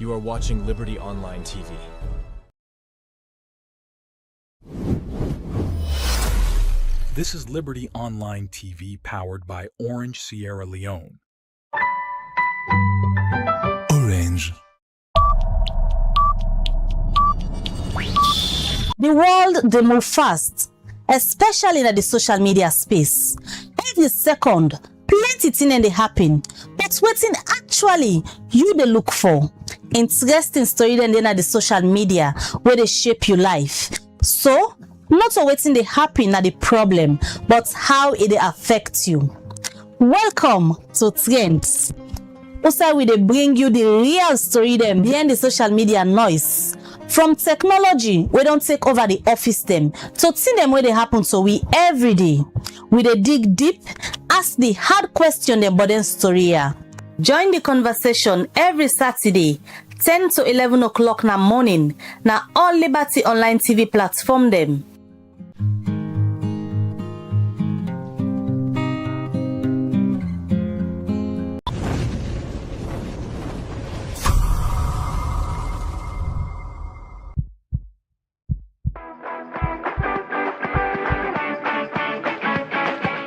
You are watching Liberty Online TV. This is Liberty Online TV powered by Orange Sierra Leone. Orange. The world, they move fast, especially in the social media space. Every second, plenty things they happen, but waiting actually you they look for. Interesting story then in the social media where they shape your life. So, not waiting they happen at the problem, but how it affects you. Welcome to Trends. Also, we they bring you the real story them behind the social media noise. From technology, we don't take over the office them, to see them where they happen so we every day. We they dig deep, ask the hard question them but then story here. Join the conversation every Saturday, 10 to 11 o'clock na morning, na all Liberty Online TV platform them.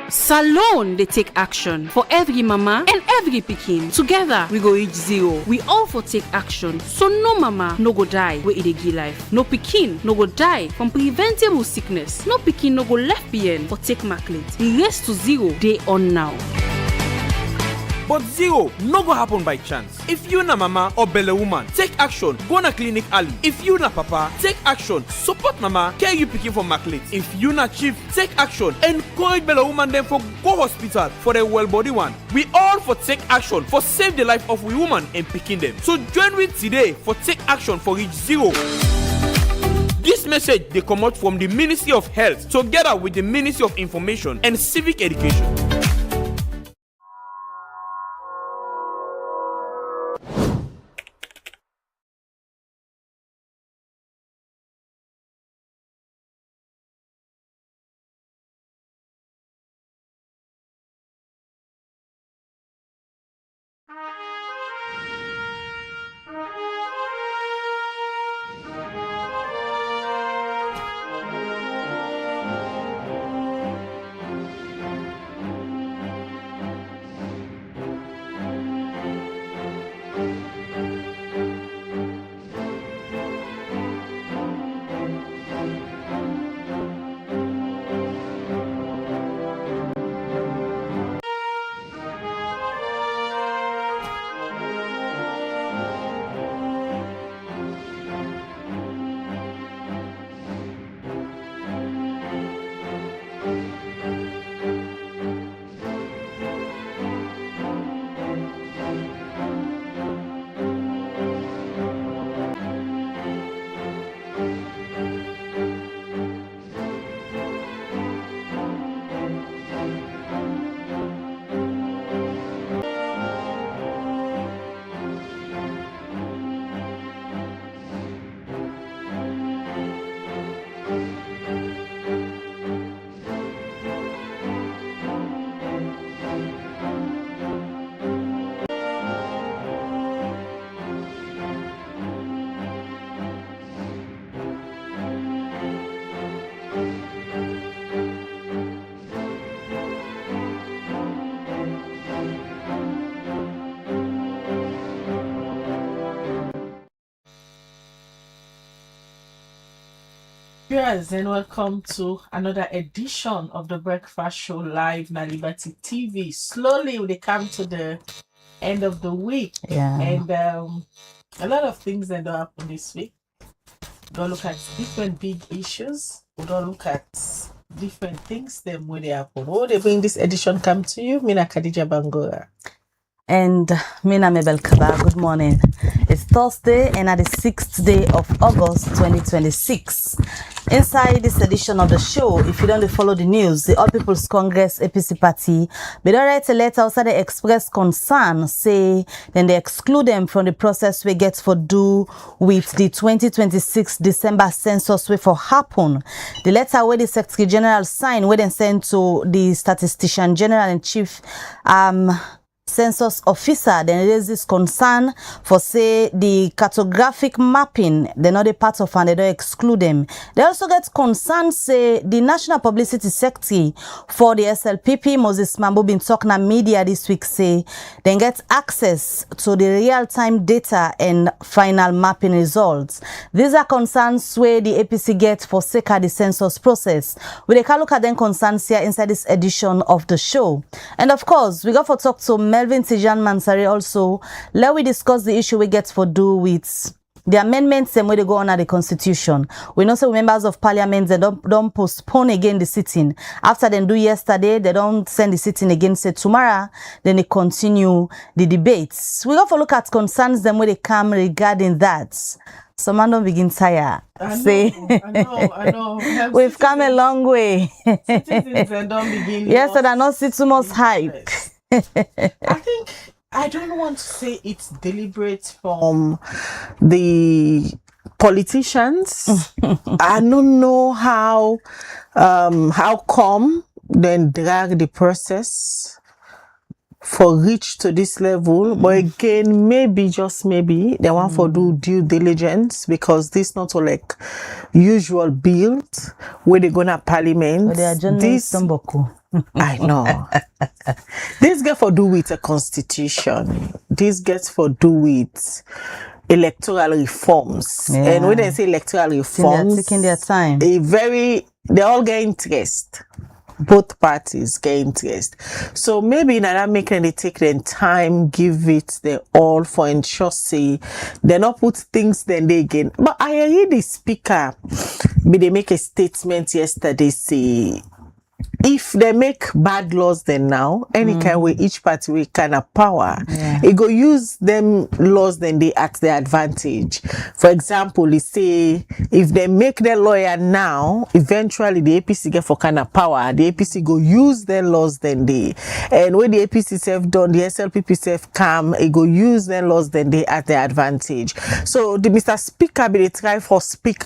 Salon, they take action for every mama and every pikin. Together, we go reach zero. We all for take action. So no mama no go die where it give life. No pikin no go die from preventable sickness. No pikin no go left behind for take maclate. The race to zero, they on now. But zero no go happen by chance. If you na mama or belle woman, take action. Go na clinic early. If you na papa, take action. Support mama, care you picking for maclate. If you na chief, take action. Encourage belle woman them for go hospital for the well body one. We all for take action for save the life of we woman and picking them. So join with today for take action for reach zero. This message they come out from the Ministry of Health together with the Ministry of Information and Civic Education. Yes, and welcome to another edition of the Breakfast Show live na Liberty TV. Slowly we come to the end of the week, and a lot of things that happen this week. We'll look at different big issues. We'll look at different things them where they happen. Oh, they bring this edition come to you. Mina Khadija Bangora. And Mina Mabel Kaba, good morning. It's Thursday and at the 6th day of August 2026. Inside this edition of the show, if you don't follow the news, the All People's Congress APC party, they don't write a letter outside they express concern, say then they exclude them from the process we get for do with the 2026 December census way for happen. The letter where the Secretary General signed, where they sent to the Statistician General and Chief census officer, then raise this concern for say the cartographic mapping, they're not a part of and they don't exclude them. They also get concerned say the National Publicity Secretary for the SLPP, Moses Mambo, been talking to media this week, say they get access to the real-time data and final mapping results. These are concerns where the APC get for sake of the census process. We can look at them concerns here inside this edition of the show. And of course, we got for talk to Melvin Tijan Mansari also. Let we discuss the issue we get for do with the amendments and where they go under the constitution. We know some members of parliament, they don't postpone again the sitting. After they do yesterday, they don't send the sitting again, say tomorrow, then they continue the debates. We got to look at concerns them where they come regarding that. Some man don't begin tired. I know. We've come a long way. Citizens don't begin. Yes, and I not see too much hype. I don't want to say it's deliberate from the politicians. I don't know how come then drag the process for reach to this level, but again, maybe just maybe they want for do due diligence, because this not all like usual build where they gonna parliament. This I know. This get for do with a constitution. This gets for do with electoral reforms. Yeah. And when they say electoral reforms, they're taking their time. They all get interest. Both parties get interest. So maybe now that making they take their time, give it their all for ensure say they not put things then they again. But I heard the speaker, they make a statement yesterday say if they make bad laws then now, any kind way each party will kind of power, it go use them laws then they at their advantage. For example, they say if they make their lawyer now, eventually the APC get for kind of power, the APC go use their laws then they, and when the APC self done, the SLPP self come, it go use their laws then they at their advantage. So the Mr. Speaker be they try for speak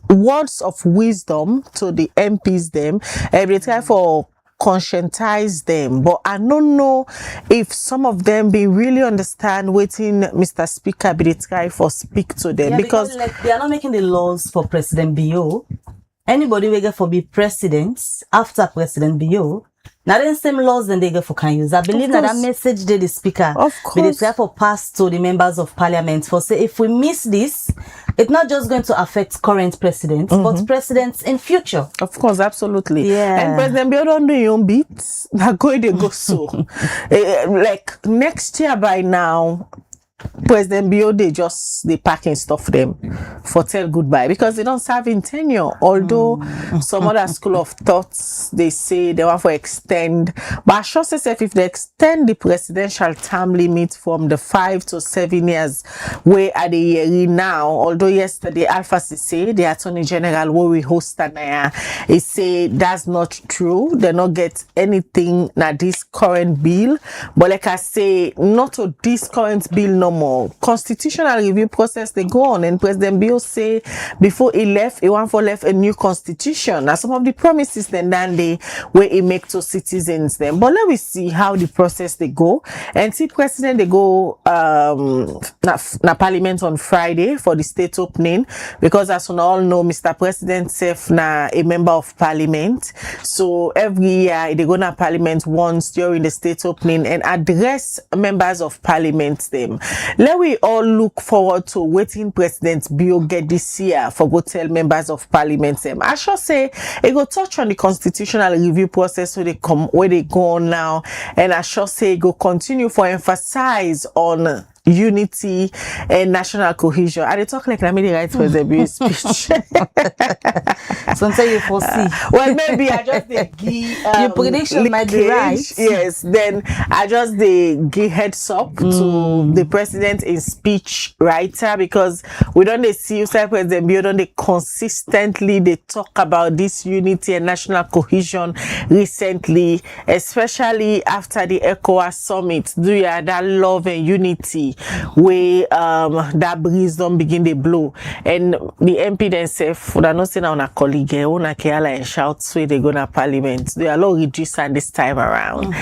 words of wisdom to the MPs them, and they try for conscientize them, but I don't know if some of them be really understand waiting Mr. Speaker be they try for speak to them, because like, they are not making the laws for President Bio. Anybody will get for be president after President Bio. Now the same laws then they get for can use. I believe that message did the speaker be they try for pass to the members of parliament for say if we miss this, it's not just going to affect current presidents, but presidents in future. Of course, absolutely. Yeah. And President Bio don't do your own beats. They're going to go so. Like next year by now, President Bio they packing stuff them for tell goodbye, because they don't serve in tenure. Although some other school of thoughts they say they want to extend, but I sure say if they extend the presidential term limit from the 5 to 7 years where are the year now, although yesterday Alpha say the Attorney General where we host Anaya, he say that's not true. They not get anything na this current bill, but like I say, not to this current bill no more. Constitutional review process they go on, and President Bio say before he left, he want for left a new constitution. Now some of the promises then they where he make to citizens them. But let me see how the process they go, and see President they go na Parliament on Friday for the state opening, because as we all know, Mr. President self na a member of Parliament. So every year they go na Parliament once during the state opening and address members of Parliament them. Let we all look forward to waiting President Bio get this year for go tell members of Parliament them. I should say it go touch on the constitutional review process where they go on now, and I should say it go continue for emphasize on unity and national cohesion. I talk like I made the right for the Bio speech. Sometimes you foresee. Well, maybe I just give your prediction might be right. Yes, then I just give heads up to the president in speech writer, because we don't see you say President Bio don't they consistently they talk about this unity and national cohesion recently, especially after the ECOWAS summit. Do you have that love and unity see where that breeze don't begin to blow, and the MP themselves would not say now on a colleague on a Kiala and shout so they go to parliament. They are low reduced and this time around. All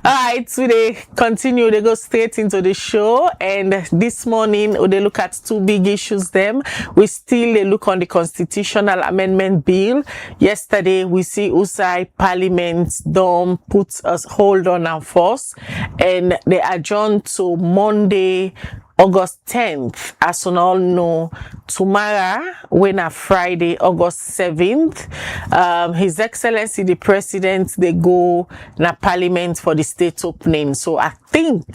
right, so they continue, they go straight into the show, and this morning they look at two big issues. Them we still they look on the constitutional amendment bill. Yesterday we see Usai Parliament don't put a hold on our force, and they adjourn to Monday, August 10th. As we all know, tomorrow, when a Friday, August 7th, His Excellency the President, they go na Parliament for the state opening. So I think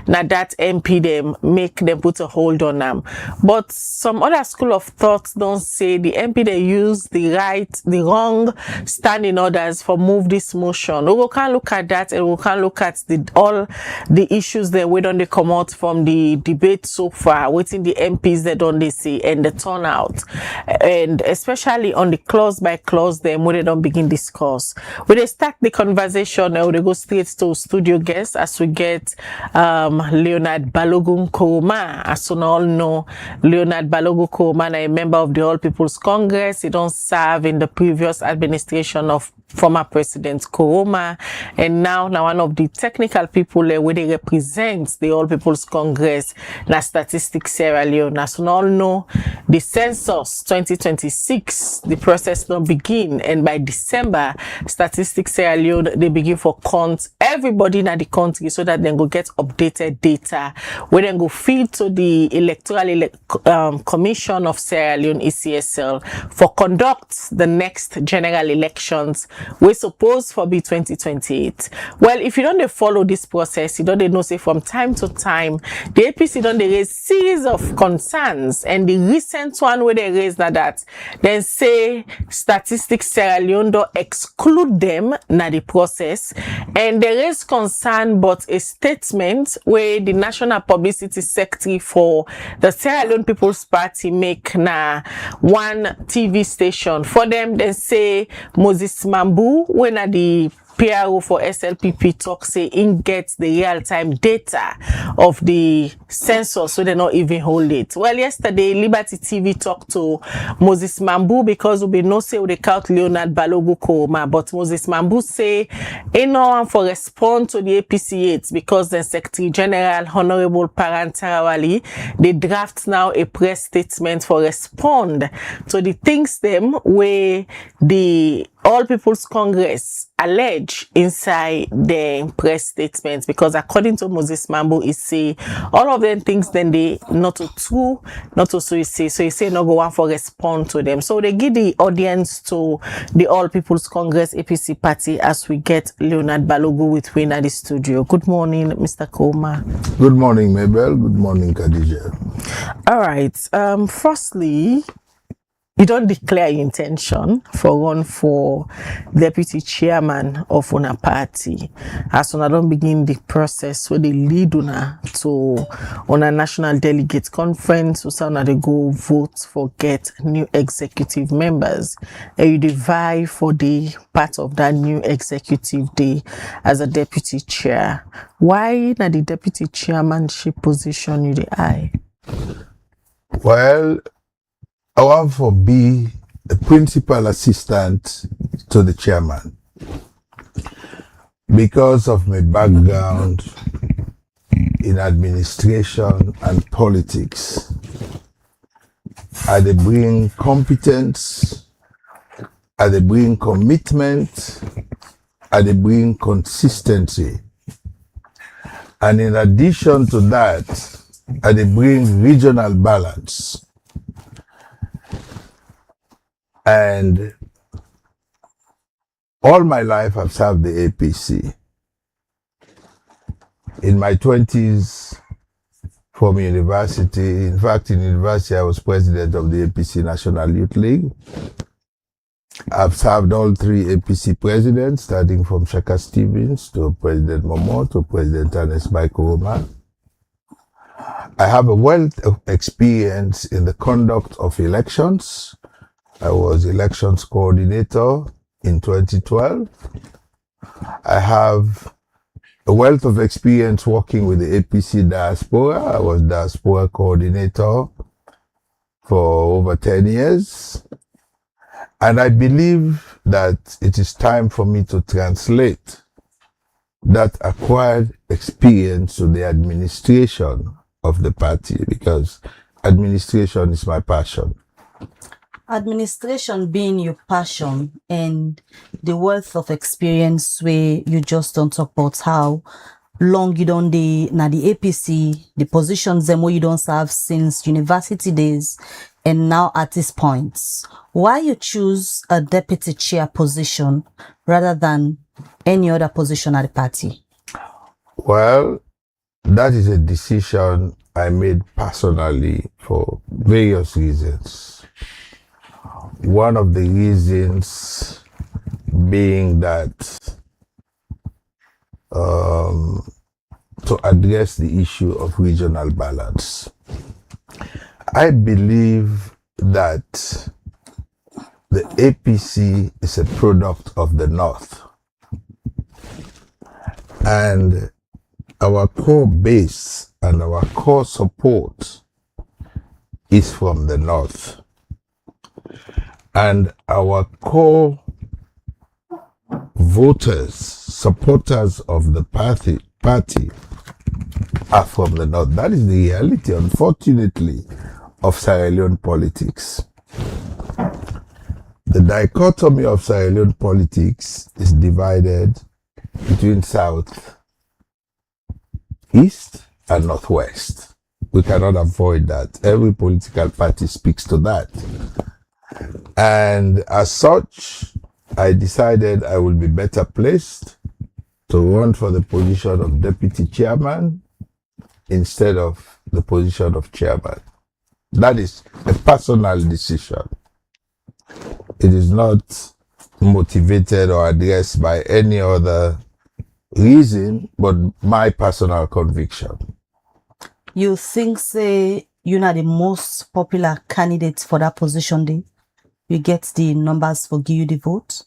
na that MP them make them put a hold on them. But some other school of thought don't say the MP they use the wrong standing orders for move this motion. We can look at that, and we can look at all the issues that we don't come out from the debate so far, waiting the MPs that don't they see, and the turnout, and especially on the clause by clause them when they don't begin discuss. When they start the conversation, they go straight to studio guests as we get Leonard Balogun Koroma. As we all know, Leonard Balogun Koroma is a member of the All People's Congress. He don't serve in the previous administration of former President Koroma, and now one of the technical people where they represent the All People's Congress na Statistics Sierra Leone. As we all know, the census 2026, the process don't begin, and by December, Statistics Sierra Leone they begin for count everybody in the country so that they go get updated data where then go feed to the Electoral Commission of Sierra Leone ECSL for conduct the next general elections we suppose for be 2028. Well, if you don't follow this process, you don't know say from time to time the APC don't raise series of concerns, and the recent one where they raise that then say Statistics Sierra Leone don't exclude them na the process, and there is concern but a statement where the National Publicity Secretary for the Sierra Leone People's Party make na one TV station for them. They say Moses Mambu, when at the PRO for SLPP talk say in gets the real-time data of the census, so they not even hold it. Well, yesterday Liberty TV talked to Moses Mambu because we no say they count Leonard Balogun Koroma, but Moses Mambu say ain't no one for respond to the APC8 because the Secretary General Honorable Parantarawali they draft now a press statement for respond to the things them where the All People's Congress allege inside the press statements, because according to Moses Mambu, he say all of them things then they not to true, not to so he say no go one for respond to them. So they give the audience to the All People's Congress APC party as we get Leonard Balogun with Wayne at the studio. Good morning, Mr. Koroma. Good morning, Mabel. Good morning, Khadija. All right. Firstly, you don't declare your intention for run for deputy chairman of una party. As una don't begin the process where they lead una to una national delegate conference, so una they go vote for get new executive members. And you divide for the part of that new executive day as a deputy chair. Why na the deputy chairmanship position you the eye? Well, I want to be the principal assistant to the chairman because of my background in administration and politics. I dey bring competence, I dey bring commitment, I dey bring consistency. And in addition to that, I dey bring regional balance. And all my life I've served the APC. In my 20s from university, in fact in university I was president of the APC National Youth League. I've served all three APC presidents, starting from Shaka Stevens to President Momo to President Ernest Bai Koroma. I have a wealth of experience in the conduct of elections. I was elections coordinator in 2012. I have a wealth of experience working with the APC diaspora. I was diaspora coordinator for over 10 years. And I believe that it is time for me to translate that acquired experience to the administration of the party, because administration is my passion. Administration being your passion and the wealth of experience where you just don't talk about how long you don't the APC, the positions them where you don't serve since university days and now at this point. Why you choose a deputy chair position rather than any other position at the party? Well, that is a decision I made personally for various reasons. One of the reasons being that to address the issue of regional balance. I believe that the APC is a product of the North. And our core base and our core support is from the North. And our core voters, supporters of the party are from the North. That is the reality, unfortunately, of Sierra Leone politics. The dichotomy of Sierra Leone politics is divided between South, East, and Northwest. We cannot avoid that. Every political party speaks to that. And as such, I decided I would be better placed to run for the position of deputy chairman instead of the position of chairman. That is a personal decision. It is not motivated or addressed by any other reason, but my personal conviction. You think, say, you're not the most popular candidate for that position, then? You get the numbers for give you the vote?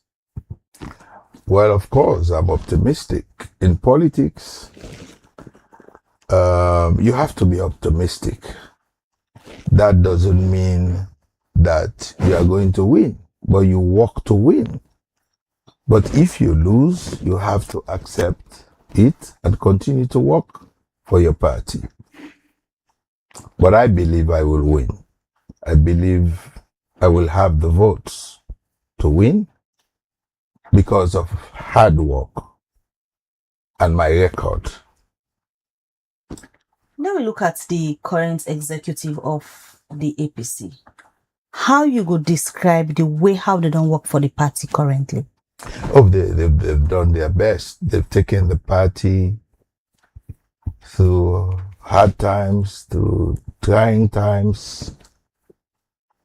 Well, of course, I'm optimistic. In politics, you have to be optimistic. That doesn't mean that you are going to win, but you work to win. But if you lose, you have to accept it and continue to work for your party. But I believe I will win. I believe I will have the votes to win because of hard work and my record. Now we look at the current executive of the APC. How you would describe the way how they don't work for the party currently? Oh, they've done their best. They've taken the party through hard times, through trying times.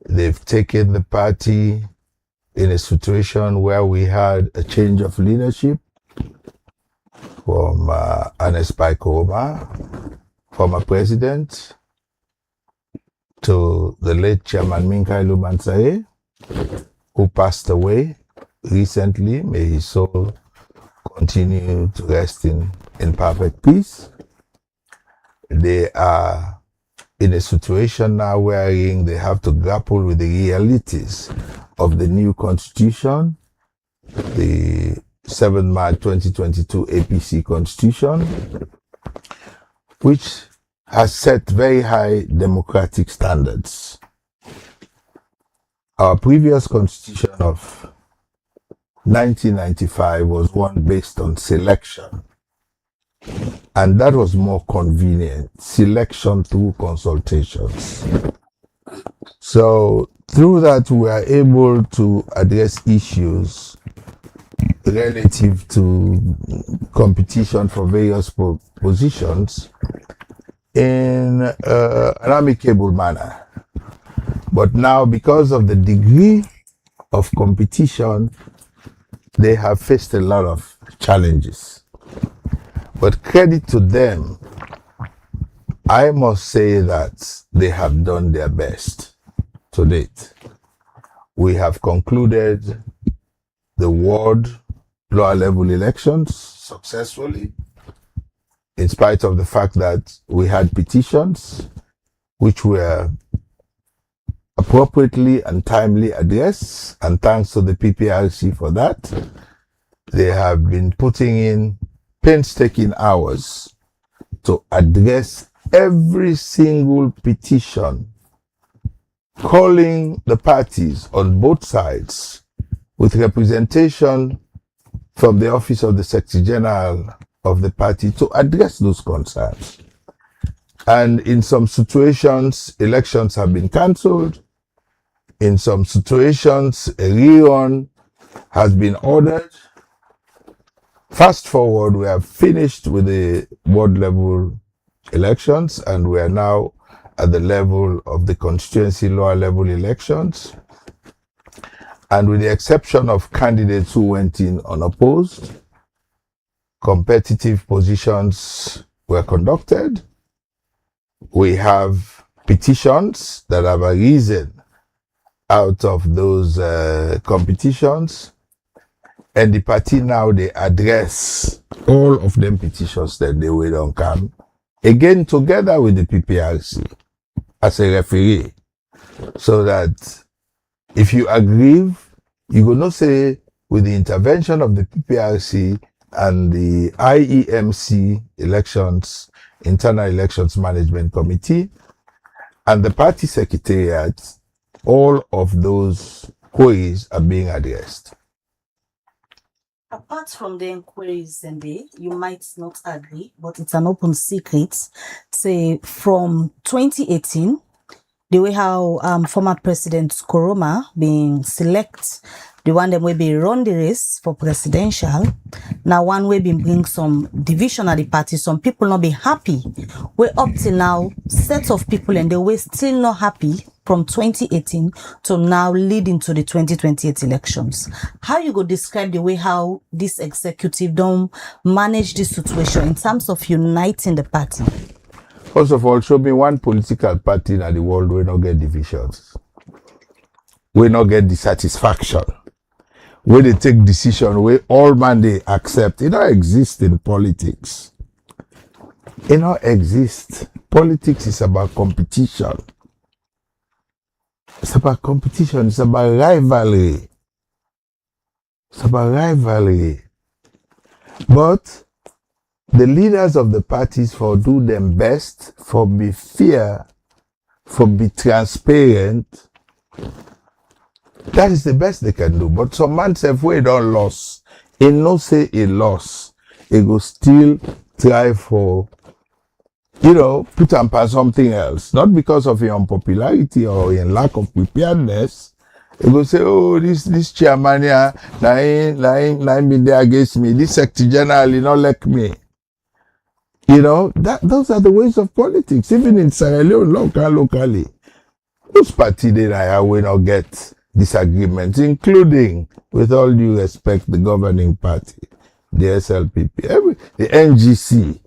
They've taken the party in a situation where we had a change of leadership from Anes Paikoma, former president, to the late Chairman Minkailu Mansae, who passed away recently. May his soul continue to rest in perfect peace. They are in a situation now wherein they have to grapple with the realities of the new constitution, the 7 March 2022 APC constitution, which has set very high democratic standards. Our previous constitution of 1995 was one based on selection. And that was more convenient, selection through consultations. So through that, we are able to address issues relative to competition for various positions in an amicable manner. But now, because of the degree of competition, they have faced a lot of challenges. But credit to them, I must say that they have done their best to date. We have concluded the ward lower level elections successfully. in spite of the fact that we had petitions which were appropriately and timely addressed, and thanks to the PPRC for that. They have been putting in painstaking hours to address every single petition, calling the parties on both sides with representation from the office of the Secretary General of the party to address those concerns. And in some situations, elections have been cancelled. In some situations, a rerun has been ordered. Fast forward, we have finished with the ward level elections, and we are now at the level of the constituency lower level elections. And with the exception of candidates who went in unopposed, competitive positions were conducted. We have petitions that have arisen out of those competitions, and the party now, they address all of them petitions that they will on come again together with the PPRC as a referee, so that if you aggrieve, you will not say with the intervention of the PPRC and the IEMC elections, Internal Elections Management Committee, and the party secretariat, all of those queries are being addressed. Apart from the inquiries, and you might not agree, but it's an open secret. Say from 2018, the way how former President Koroma being select, the one that will be run the race for presidential. Now one way been bring some division at the party. Some people not be happy. We're up till now, set of people and they were still not happy from 2018 to now leading to the 2028 elections. How you go describe the way how this executive don't manage this situation in terms of uniting the party? First of all, show me one political party in the world where not get divisions, where not get dissatisfaction, where they take decision, where all man they accept. It don't exist in politics. It don't exist. Politics is about competition. It's about competition. It's about rivalry. It's about rivalry. But the leaders of the parties for do them best, for be fair, for be transparent. That is the best they can do. But some man say, if we don't lose, he no say he lost. He go still try for, put on for something else. Not because of your unpopularity or your lack of preparedness. He go say, oh, this chairman here, nine been there against me. This secretary general, he not like me. Those are the ways of politics. Even in Sierra Leone, locally, those parties there will not get disagreements, including, with all due respect, the governing party, the SLPP, the NGC.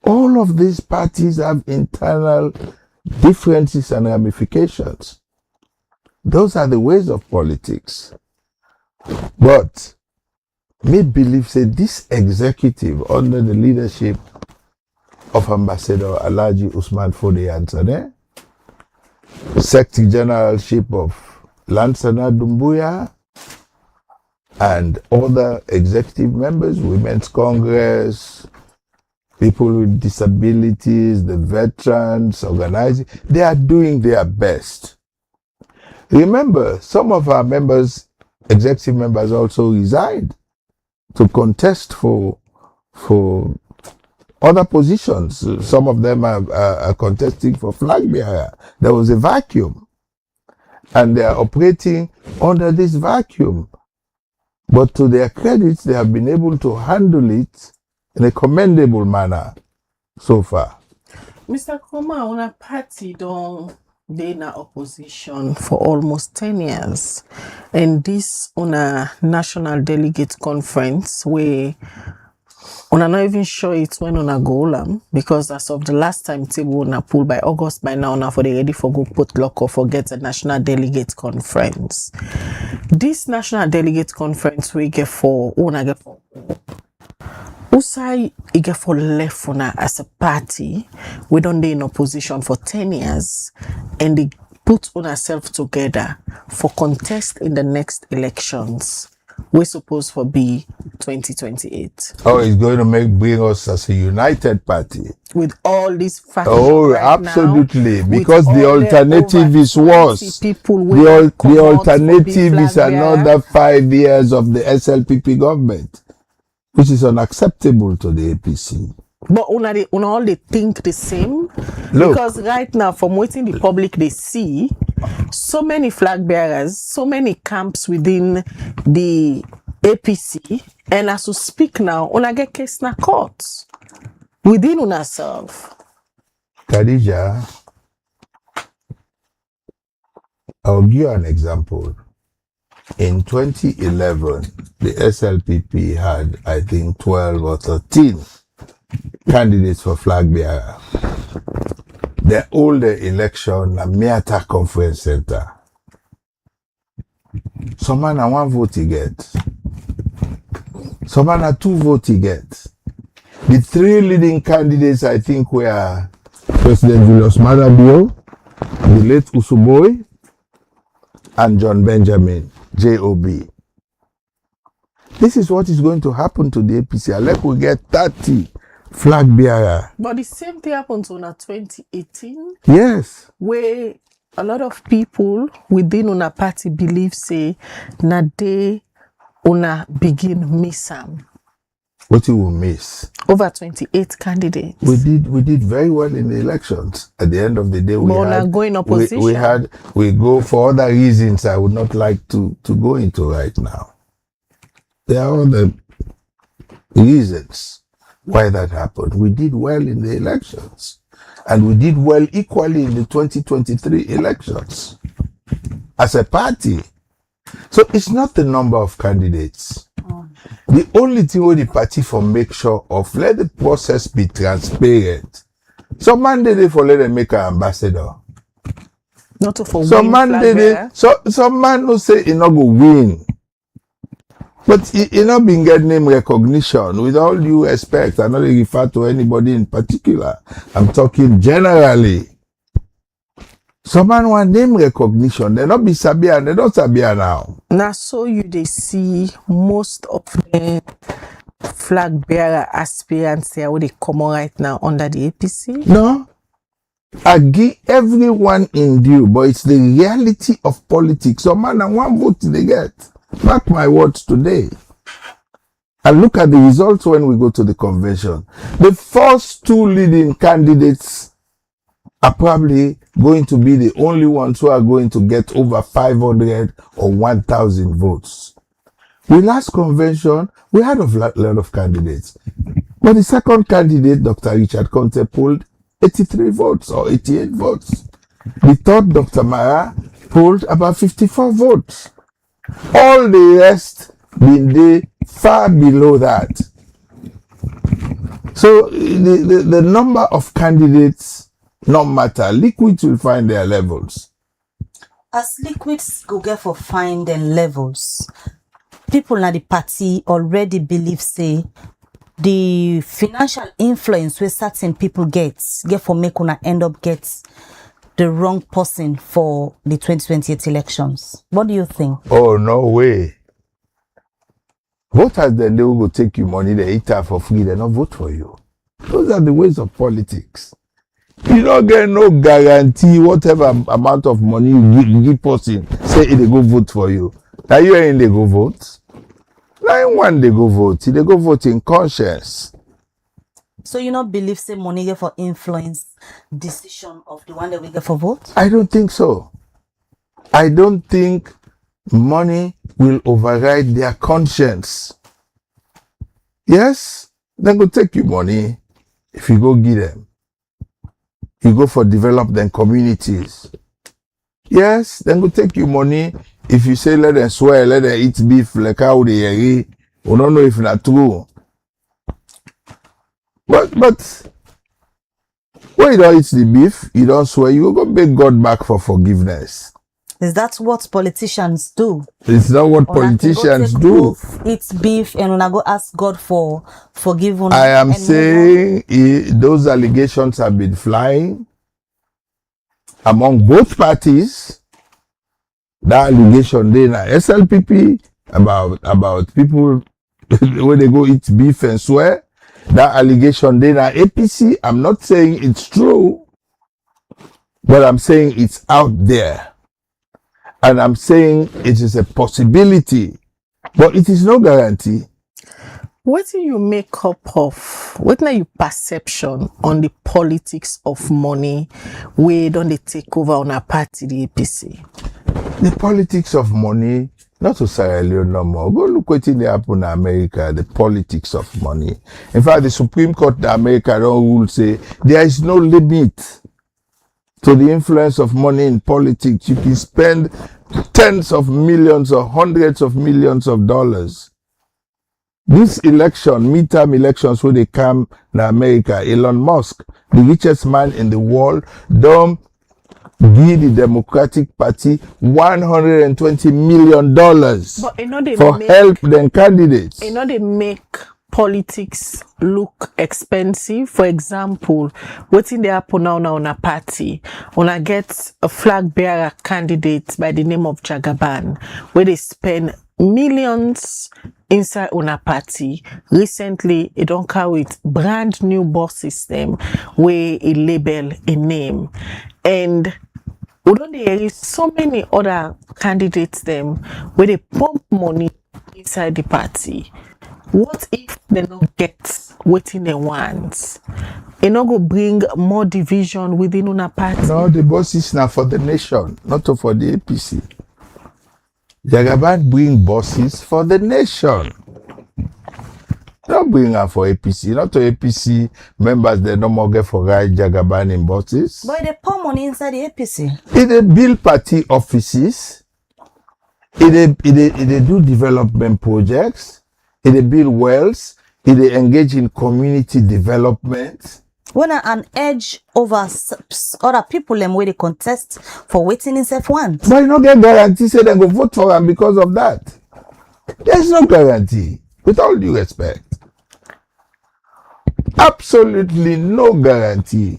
All of these parties have internal differences and ramifications. Those are the ways of politics. But me believe say this executive under the leadership of Ambassador Alhaji Usman Fode Ansane, Secretary Generalship of Lansana Dumbuya, and other executive members, Women's Congress, people with disabilities, the veterans, organizing, they are doing their best. Remember, some of our members, executive members, also resigned to contest for other positions. Some of them are contesting for flag bearer. There was a vacuum, and they are operating under this vacuum. But to their credit, they have been able to handle it in a commendable manner so far. Mr. Koma, on a party don't they in opposition for almost 10 years. And this on a national delegate conference where on a not even sure it's when on a goal because as of the last time table on a pool by August by now for the ready for go put lock or forget a national delegate conference. This national delegate conference we get for Usai ige for left as a party, we don't be in opposition for 10 years, and they put on ourselves together for contest in the next elections. We're supposed to be 2028. Oh, it's going to bring us as a united party. With all these facts. Oh, right absolutely. Now, because the alternative is worse. The alternative is another 5 years of the SLPP government, which is unacceptable to the APC. But una all they think the same. Look, because right now, from waiting the public they see, so many flag bearers, so many camps within the APC, and as we speak now, una get case na court within una self. Khadija, I'll give you an example. In 2011, the SLPP had, I think, 12 or 13 candidates for flag bearer. They hold the election at Miata Conference Center. Some man a 1 vote he get. Some man a 2 vote he get. The 3 leading candidates, I think, were President Julius Madabio, the late Usuboy, and John Benjamin, JOB. This is what is going to happen to the APC. Unless we get 30 flag bearer. But the same thing happened to una 2018. Yes. Where a lot of people within una party believe say na they una begin miss am. What you will miss? Over 28 candidates. We did very well in the elections. At the end of the day, we go for other reasons I would not like to go into right now. There are other reasons why that happened. We did well in the elections, and we did well equally in the 2023 elections as a party. So it's not the number of candidates. The only thing with the party for make sure of, let the process be transparent. Some man did it for let them make an ambassador. Not for some man did it. Some man who say he not go win. But he not been get name recognition. With all due respect, I not refer to anybody in particular. I'm talking generally. Some man want name recognition. They not be Sabia, they don't Sabia now. Now, so they see most of the flag bearer aspirants here where they come on right now under the APC? No. I give everyone in due, but it's the reality of politics. Some man and 1 vote they get. Mark my words today. And look at the results when we go to the convention. The first 2 leading candidates are probably going to be the only ones who are going to get over 500 or 1,000 votes. The last convention, we had a lot of candidates. But the second candidate, Dr. Richard Conte, pulled 83 votes or 88 votes. The third, Dr. Mara, pulled about 54 votes. All the rest been there far below that. So the number of candidates not matter. Liquids will find their levels. As liquids go get for find their levels, people in the party already believe say the financial influence where certain people get for make una end up get the wrong person for the 2028 elections. What do you think? Oh, no way. Voters then they will go take you money, they eat for free, they not vote for you. Those are the ways of politics. You don't get no guarantee whatever amount of money you give person, say they go vote for you. Now you ain't they go vote. Now in one they go vote. They go vote in conscience. So you not believe say money get for influence decision of the one that we get for vote? I don't think so. I don't think money will override their conscience. Yes, they go take you money if you go give them. You go for development communities. Yes, then go take you money if you say let them swear, let them eat beef like how they eat. We don't know if not true. But when you don't eat the beef, you don't swear, you go beg God back for forgiveness. Is that what politicians do? It's not what politicians do. Eat beef and una go ask God for forgiveness. I am saying those allegations have been flying among both parties. That allegation then SLPP about people when they go eat beef and swear. That allegation then APC. I'm not saying it's true, but I'm saying it's out there. And I'm saying it is a possibility, but it is no guarantee. What do you make up of? What are your perception on the politics of money where don't they take over on a party, the APC? The politics of money, not to Sierra Leone no more. Go look what they happen in America, the politics of money. In fact, the Supreme Court in America don't rule say there is no limit to the influence of money in politics. You can spend tens of millions or hundreds of millions of dollars. This election, midterm elections, where they come in America, Elon Musk, the richest man in the world, don't give the Democratic Party $120 million for help them candidates. You know they make politics look expensive. For example, what's in the happen now on a party, when I get a flag bearer candidate by the name of Jagaban, where they spend millions inside on a party. Recently, it don't come with brand new bus system where it label a name. And although there is so many other candidates them where they pump money inside the party, what if they don't get what they want? It not go bring more division within una party? No, the boss is now for the nation, not for the APC. Jagaban bring bosses for the nation. Not bring her for APC. Not to APC members, they no more get for right Jagaban in bosses. But they pour money inside the APC. They build party offices. They do development projects. They build wells. They engage in community development. When an edge over other people them where they contest for waiting in self one. But you don't get guarantee say they go vote for them because of that. There's no guarantee. With all due respect. Absolutely no guarantee.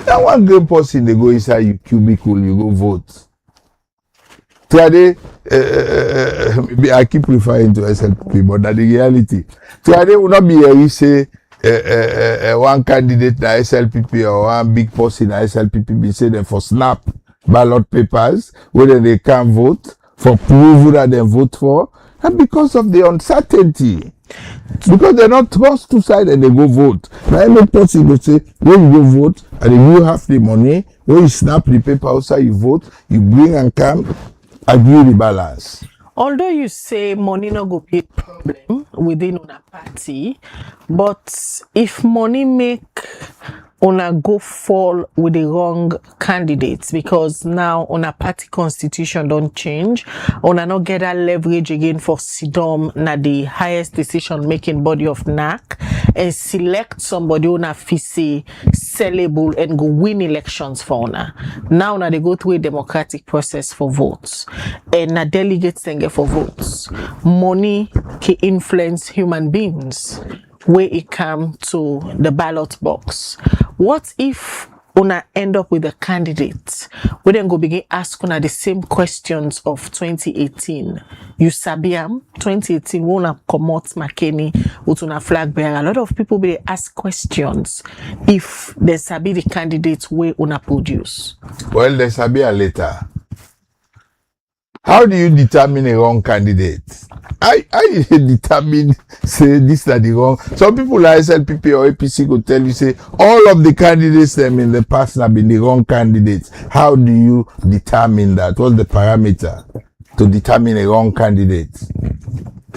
That one great person they go inside your cubicle, you go vote. Today, I keep referring to SLP, but that's the reality. Today will not be a say one candidate na SLPP or one big person na SLPP be say them for snap ballot papers whether they can vote for proof that they vote for, and because of the uncertainty, because they're not trust two sides and they go vote. Now every person go say when you go vote and if you have the money, when you snap the paper outside you vote, you bring and come agree the balance. Although you say money not go be a problem within una party, but if money make una go fall with the wrong candidates, because now una party constitution don't change, una not get that leverage again for sidom na the highest decision making body of NAC and select somebody una fisi sellable and go win elections for una. Now na they go through a democratic process for votes and na delegates then get for votes. Money can influence human beings where it come to the ballot box. What if una end up with a candidate we then go begin ask una the same questions of 2018? You sabiam 2018 una comot McKinney with una flag bearer. A lot of people will ask questions if they sabi the candidates where una produce. Well, they sabi a later. How do you determine a wrong candidate? I determine, say, this is the wrong. Some people like SLPP or APC could tell you, say, all of the candidates them in the past have been the wrong candidates. How do you determine that? What's the parameter to determine a wrong candidate?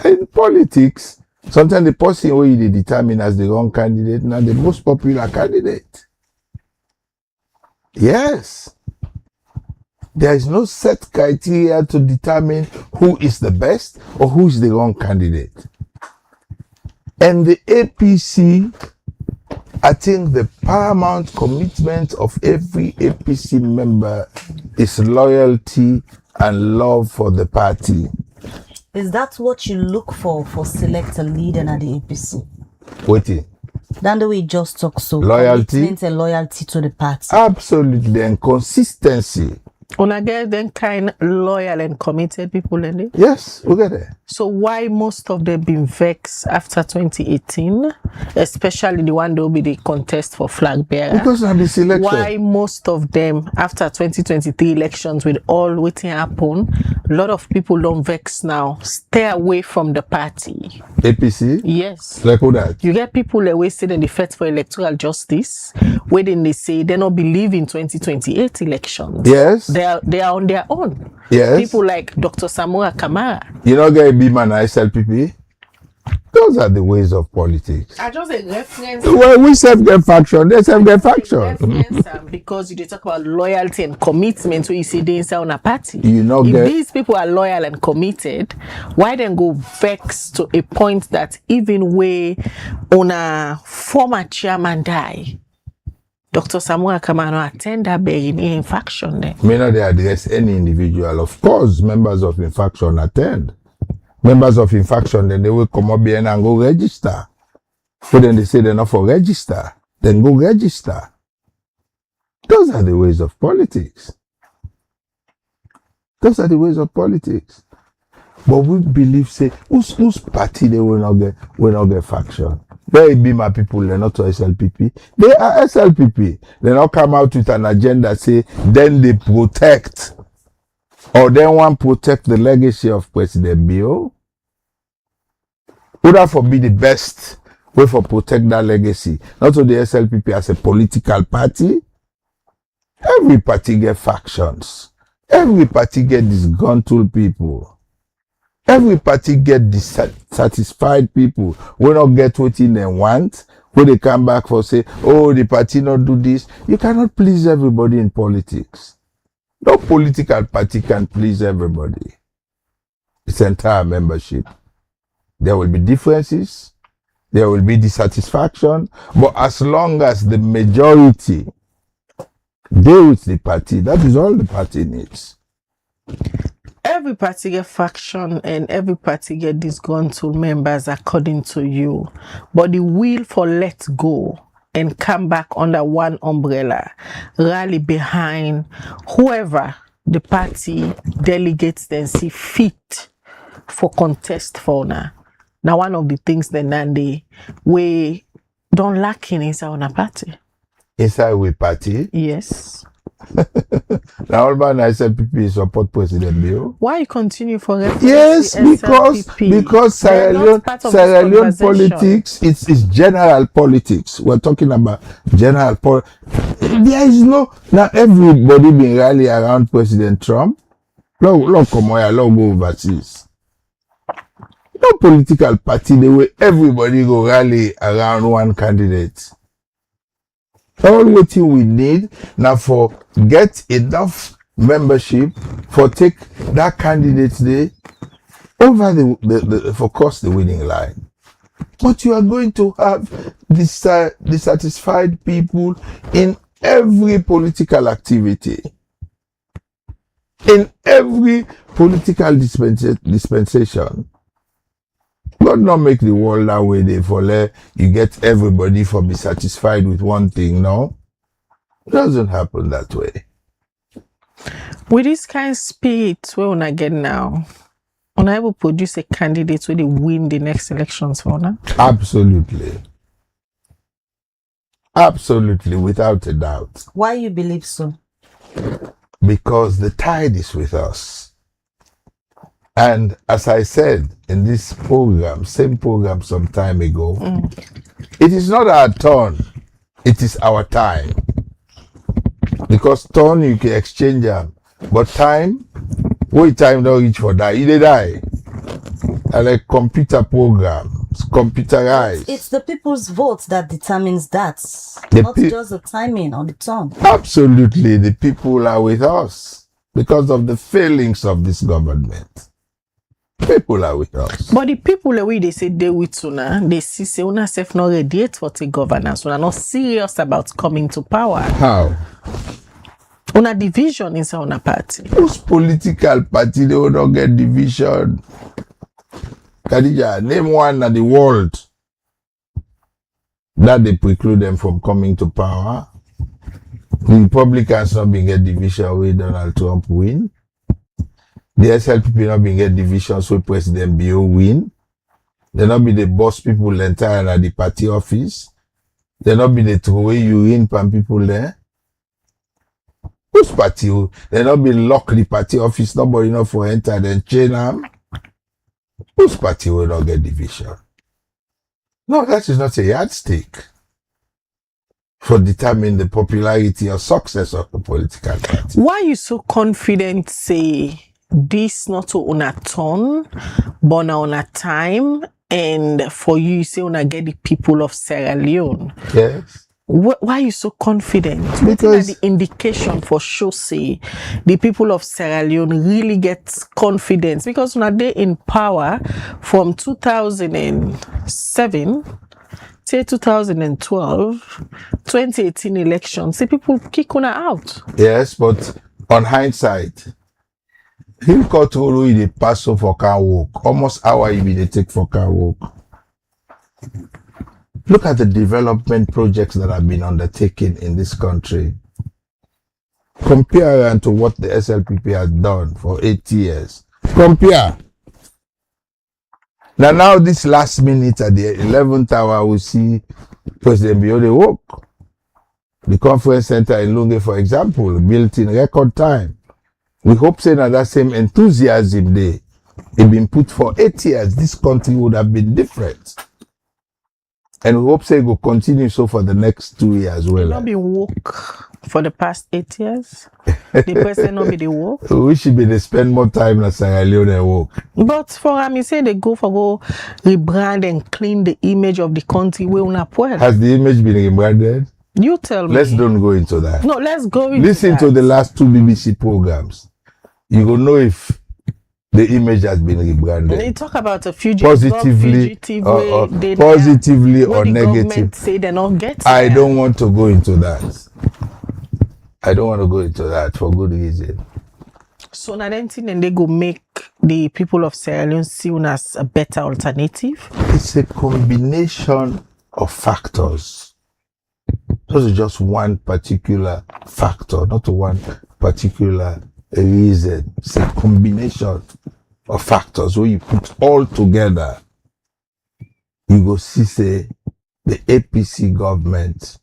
In politics, sometimes the person who you determine as the wrong candidate, now the most popular candidate. Yes. There is no set criteria to determine who is the best or who is the wrong candidate. And the APC, I think the paramount commitment of every APC member is loyalty and love for the party. Is that what you look for select a leader at the APC? Waiting. Than the way you just talk so. Loyalty. Commitment and loyalty to the party. Absolutely. And consistency. Una get them kind loyal and committed people in it. Yes, we get it. So why most of them been vexed after 2018, especially the one that will be the contest for flag bearer? Because of the selection. Why most of them after 2023 elections with all waiting happen, a lot of people don't vex now. Stay away from the party. APC? Yes. Like who that? You get people that wasted in the fight for electoral justice, where they say they don't believe in 2028 elections. Yes. They are on their own. Yes. People like Dr. Samura Kamara. You know, get B man SLPP. Those are the ways of politics. I just a reference. Well, we self get faction. They self get faction. Because you talk about loyalty and commitment, where you see they inside on a party. You know, if these people are loyal and committed, why then go vex to a point that even where on a former chairman die, Dr. Samuel Kamano attend that burying in faction there. May not they address any individual. Of course, members of in faction attend. Members of in faction, then they will come up here and go register. But then they say they're not for register. Then go register. Those are the ways of politics. Those are the ways of politics. But we believe, say, whose party they will not get faction. They be my people, they're not to SLPP. They are SLPP. They not come out with an agenda, say, then they protect. Or then one protect the legacy of President Bio. Would that be the best way for protect that legacy? Not to the SLPP as a political party. Every party get factions. Every party get disgruntled people. Every party get dissatisfied people who not get what they want, when they come back for say, oh, the party not do this. You cannot please everybody in politics. No political party can please everybody. Its entire membership. There will be differences. There will be dissatisfaction. But as long as the majority deal with the party, that is all the party needs. Every party get faction and every party get disgruntled members according to you. But the will for let go and come back under one umbrella, rally behind whoever the party delegates then see fit for contest for now. Now one of the things that Nandi we don't lack in inside on a party. Inside we party? Yes. Now all about SLPP support President Bio. Why you continue for yes, because Sierra Leone politics it's general politics. We're talking about general politics. There is no now everybody been rally around President Trump. Look come here, look go overseas. No political party the way everybody go rally around one candidate. All what we need now for get enough membership for take that candidate day over the for cross the winning line. But you are going to have dissatisfied people in every political activity, in every political dispensation. God not make the world that way they for let you get everybody for be satisfied with one thing, no? It doesn't happen that way. With this kind of spirit we wanna get now, wanna able produce a candidate where they win the next elections for now? Absolutely. Absolutely, without a doubt. Why you believe so? Because the tide is with us. And as I said in this program, same program some time ago, it is not our turn, it is our time. Because turn you can exchange them, but time, wait time don't reach for that, you die. And a computer program, it's computerized. It's the people's vote that determines that, not just the timing or the turn. Absolutely, the people are with us because of the failings of this government. People are with us. But the people the way they say they with Una, they see say Una self not ready for the governance. Una not serious about coming to power. How? On a division inside on a party. Whose political party they will not get division? Khadija, name one in the world that they preclude them from coming to power. The Republicans not being get division where Donald Trump win. The SLPP not being get division so President Bio win. They not be the boss people entire at the party office. They not be the throwaway urine from people there. Whose party? They not be lock the party office, nobody enough for enter then chain them. Whose party will not get division? No, that is not a yardstick for determining the popularity or success of the political party. Why are you so confident say this not to on a turn, but on a time, and for you say on a get the people of Sierra Leone? Yes. Why are you so confident? Because the indication for sure say the people of Sierra Leone really get confidence because when they in power from 2007 till 2012, 2018 elections, see people kick on out. yes, but on hindsight, he got to the pass for car walk. Almost hour he be they take for car walk. Look at the development projects that have been undertaken in this country. Compare them to what the SLPP has done for 8 years. Compare. Now this last minute at the 11th hour, we see President Biode walk. The conference center in Lunge, for example, built in record time. We hope saying that same enthusiasm there, it been put for 8 years, this country would have been different. And we hope say it will continue so for the next 2 years. Well, not been woke for the past 8 years. The person not be the woke. We should be they spend more time in Sierra Leone and woke. But for me say they go rebrand and clean the image of the country where una puede. Has the image been rebranded? You tell me. Let's don't go into that. No, let's go into Listen that. to the last 2 BBC programs. You will know if the image has been rebranded. They talk about a fugitive, positively or the negative. Government say they not get I there. don't want to go into that. I don't want to go into that for good reason. So now then thing, and they go make the people of Sierra Leone see one as a better alternative. It's a combination of factors. This is just one particular factor, not one particular reason. It's a combination of factors where you put all together, you go see say the APC government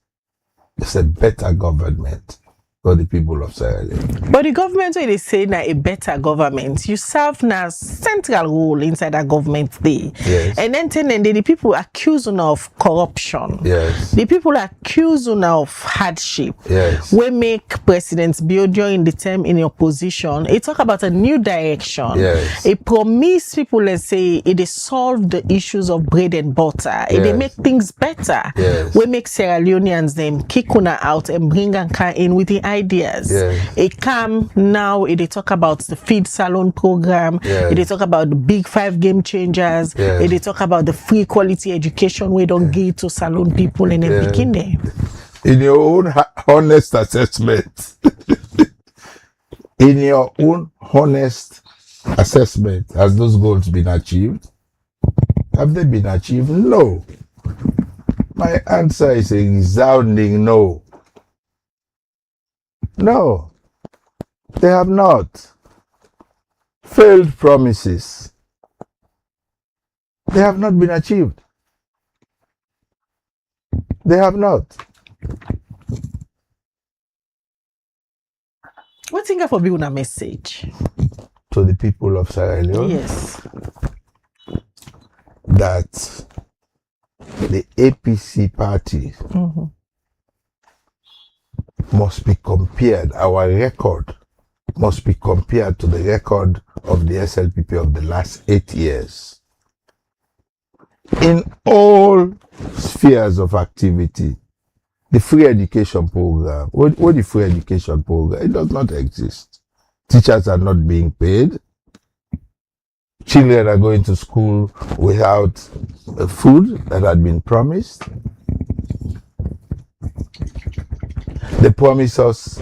is a better government for the people of Sierra Leone. But the government, when they say na a better government, you serve na central role inside that government there. Yes. And then the people accuse you of corruption. Yes. The people accuse you of hardship. Yes. We make President Bio during the term in opposition. It talk about a new direction. Yes. It promise people, let's say, it solve the issues of bread and butter. It Yes. make things better. Yes. We make Sierra Leoneans them kick una out and bring Anka in with the ideas. Yes. It come now, they talk about the feed salon program. Yes. They talk about the big 5 game changers. Yes. They talk about the free quality education we don't give to salon people and then begin there. In your own honest assessment, has those goals been achieved? Have they been achieved? No. My answer is a resounding no. No, they have not. Failed promises. They have not been achieved. They have not. What think of being a message To the people of Sierra Leone, yes, that the APC party must be compared, our record must be compared to the record of the SLPP of the last 8 years. In all spheres of activity, the free education program, what the free education program? It does not exist. Teachers are not being paid. Children are going to school without food that had been promised. They promise us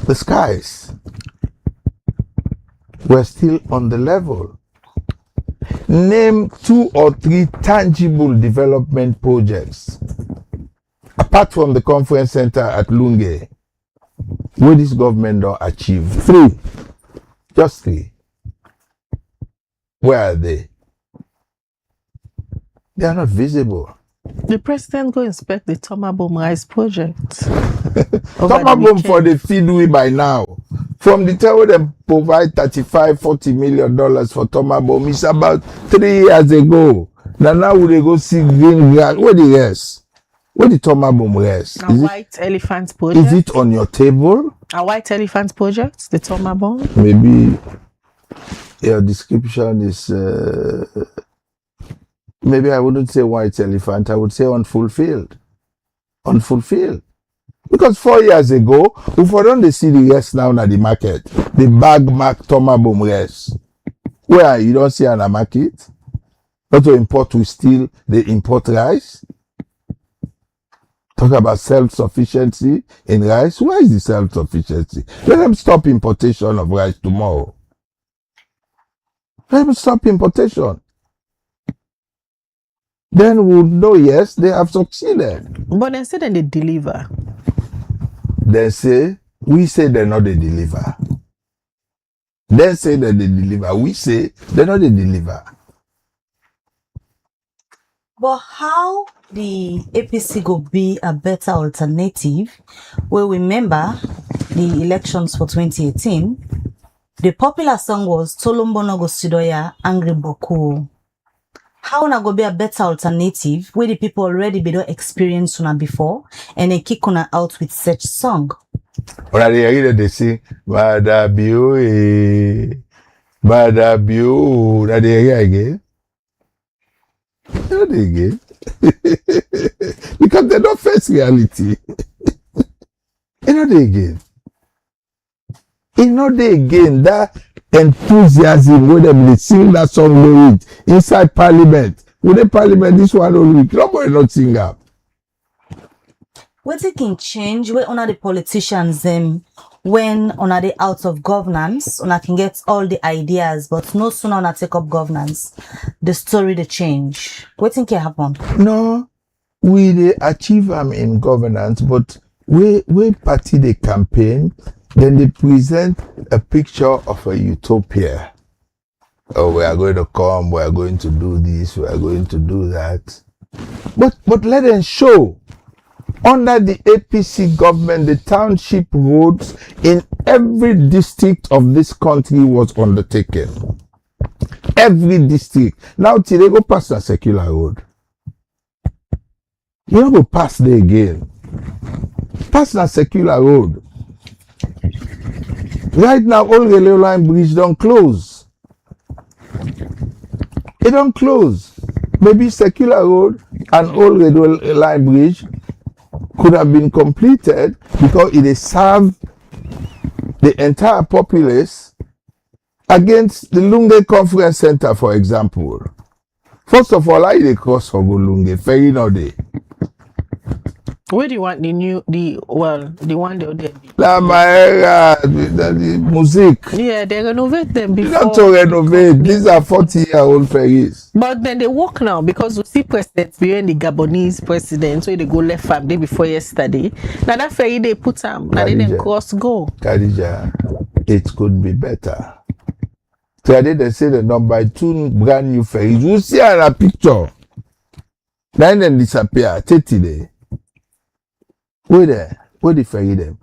the skies were still on the level. Name 2 or 3 tangible development projects, apart from the conference center at Lunge, where this government don't achieve. 3. Just 3. Where are they? They are not visible. The president go inspect the Tomabom Rice project. Tomabom for the feed we by now. From the time they provide $35-40 million for Tomabom, it's about 3 years ago. Now they go see green grass. Where the rest? Where the Tomabom rest? A white elephant project. Is it on your table? A white elephant project, the Tomabom? Maybe your description is... maybe I wouldn't say white elephant, I would say unfulfilled. Unfulfilled. Because 4 years ago, if we don't see the rest now at the market, the bag mark Tomabom rest, where you don't see on the market, not to import, we still they import rice. Talk about self-sufficiency in rice. Where is the self-sufficiency? Let them stop importation of rice tomorrow. Let them stop importation. Then we'll know, yes, they have succeeded. But they say that they deliver. They say, we say they're not they deliver. They say that they deliver. We say they're not they deliver. But how the APC go be a better alternative? Well, remember the elections for 2018. The popular song was Tolombono Go Sidoya Angry Boku. How na go be a better alternative where the people already be don't experience una before and they kick una out with such song? When they hear they sing Badabio, Badabio, that they hear again. Not again. Because they don't face reality. Not again. Not again. That enthusiasm when they sing that song inside parliament. When the parliament this one all week, nobody not sing up. What it can change where on the politicians when on the out of governance, on can get all the ideas, but no sooner on take up governance, the story the change. What think can happen? No, we they achieve them in governance, but we party the campaign. Then they present a picture of a utopia. Oh, we are going to come, we are going to do this, we are going to do that. But let them show. Under the APC government, the township roads in every district of this country was undertaken. Every district. Now, till they go past a secular road. You don't go past there again. Past a secular road. Right now, all railway line bridge don't close. It don't close. Maybe Secular Road and old railway line bridge could have been completed because it served the entire populace against the Lunge Conference Center, for example. First of all, I cross for Lunge, ferry no day. Where do you want the one they did? La Maera, the music. Yeah, they renovate them before. Not to renovate. These are 40-year-old ferries. But then they work now because we see presidents behind the Gabonese president, so they go left farm day before yesterday. Now that ferry they put them, now they then cross go. Khadija, it could be better. Today they say the number 2 brand new ferries. You see on a picture. Then they disappear. 30 days. Where they ferry them?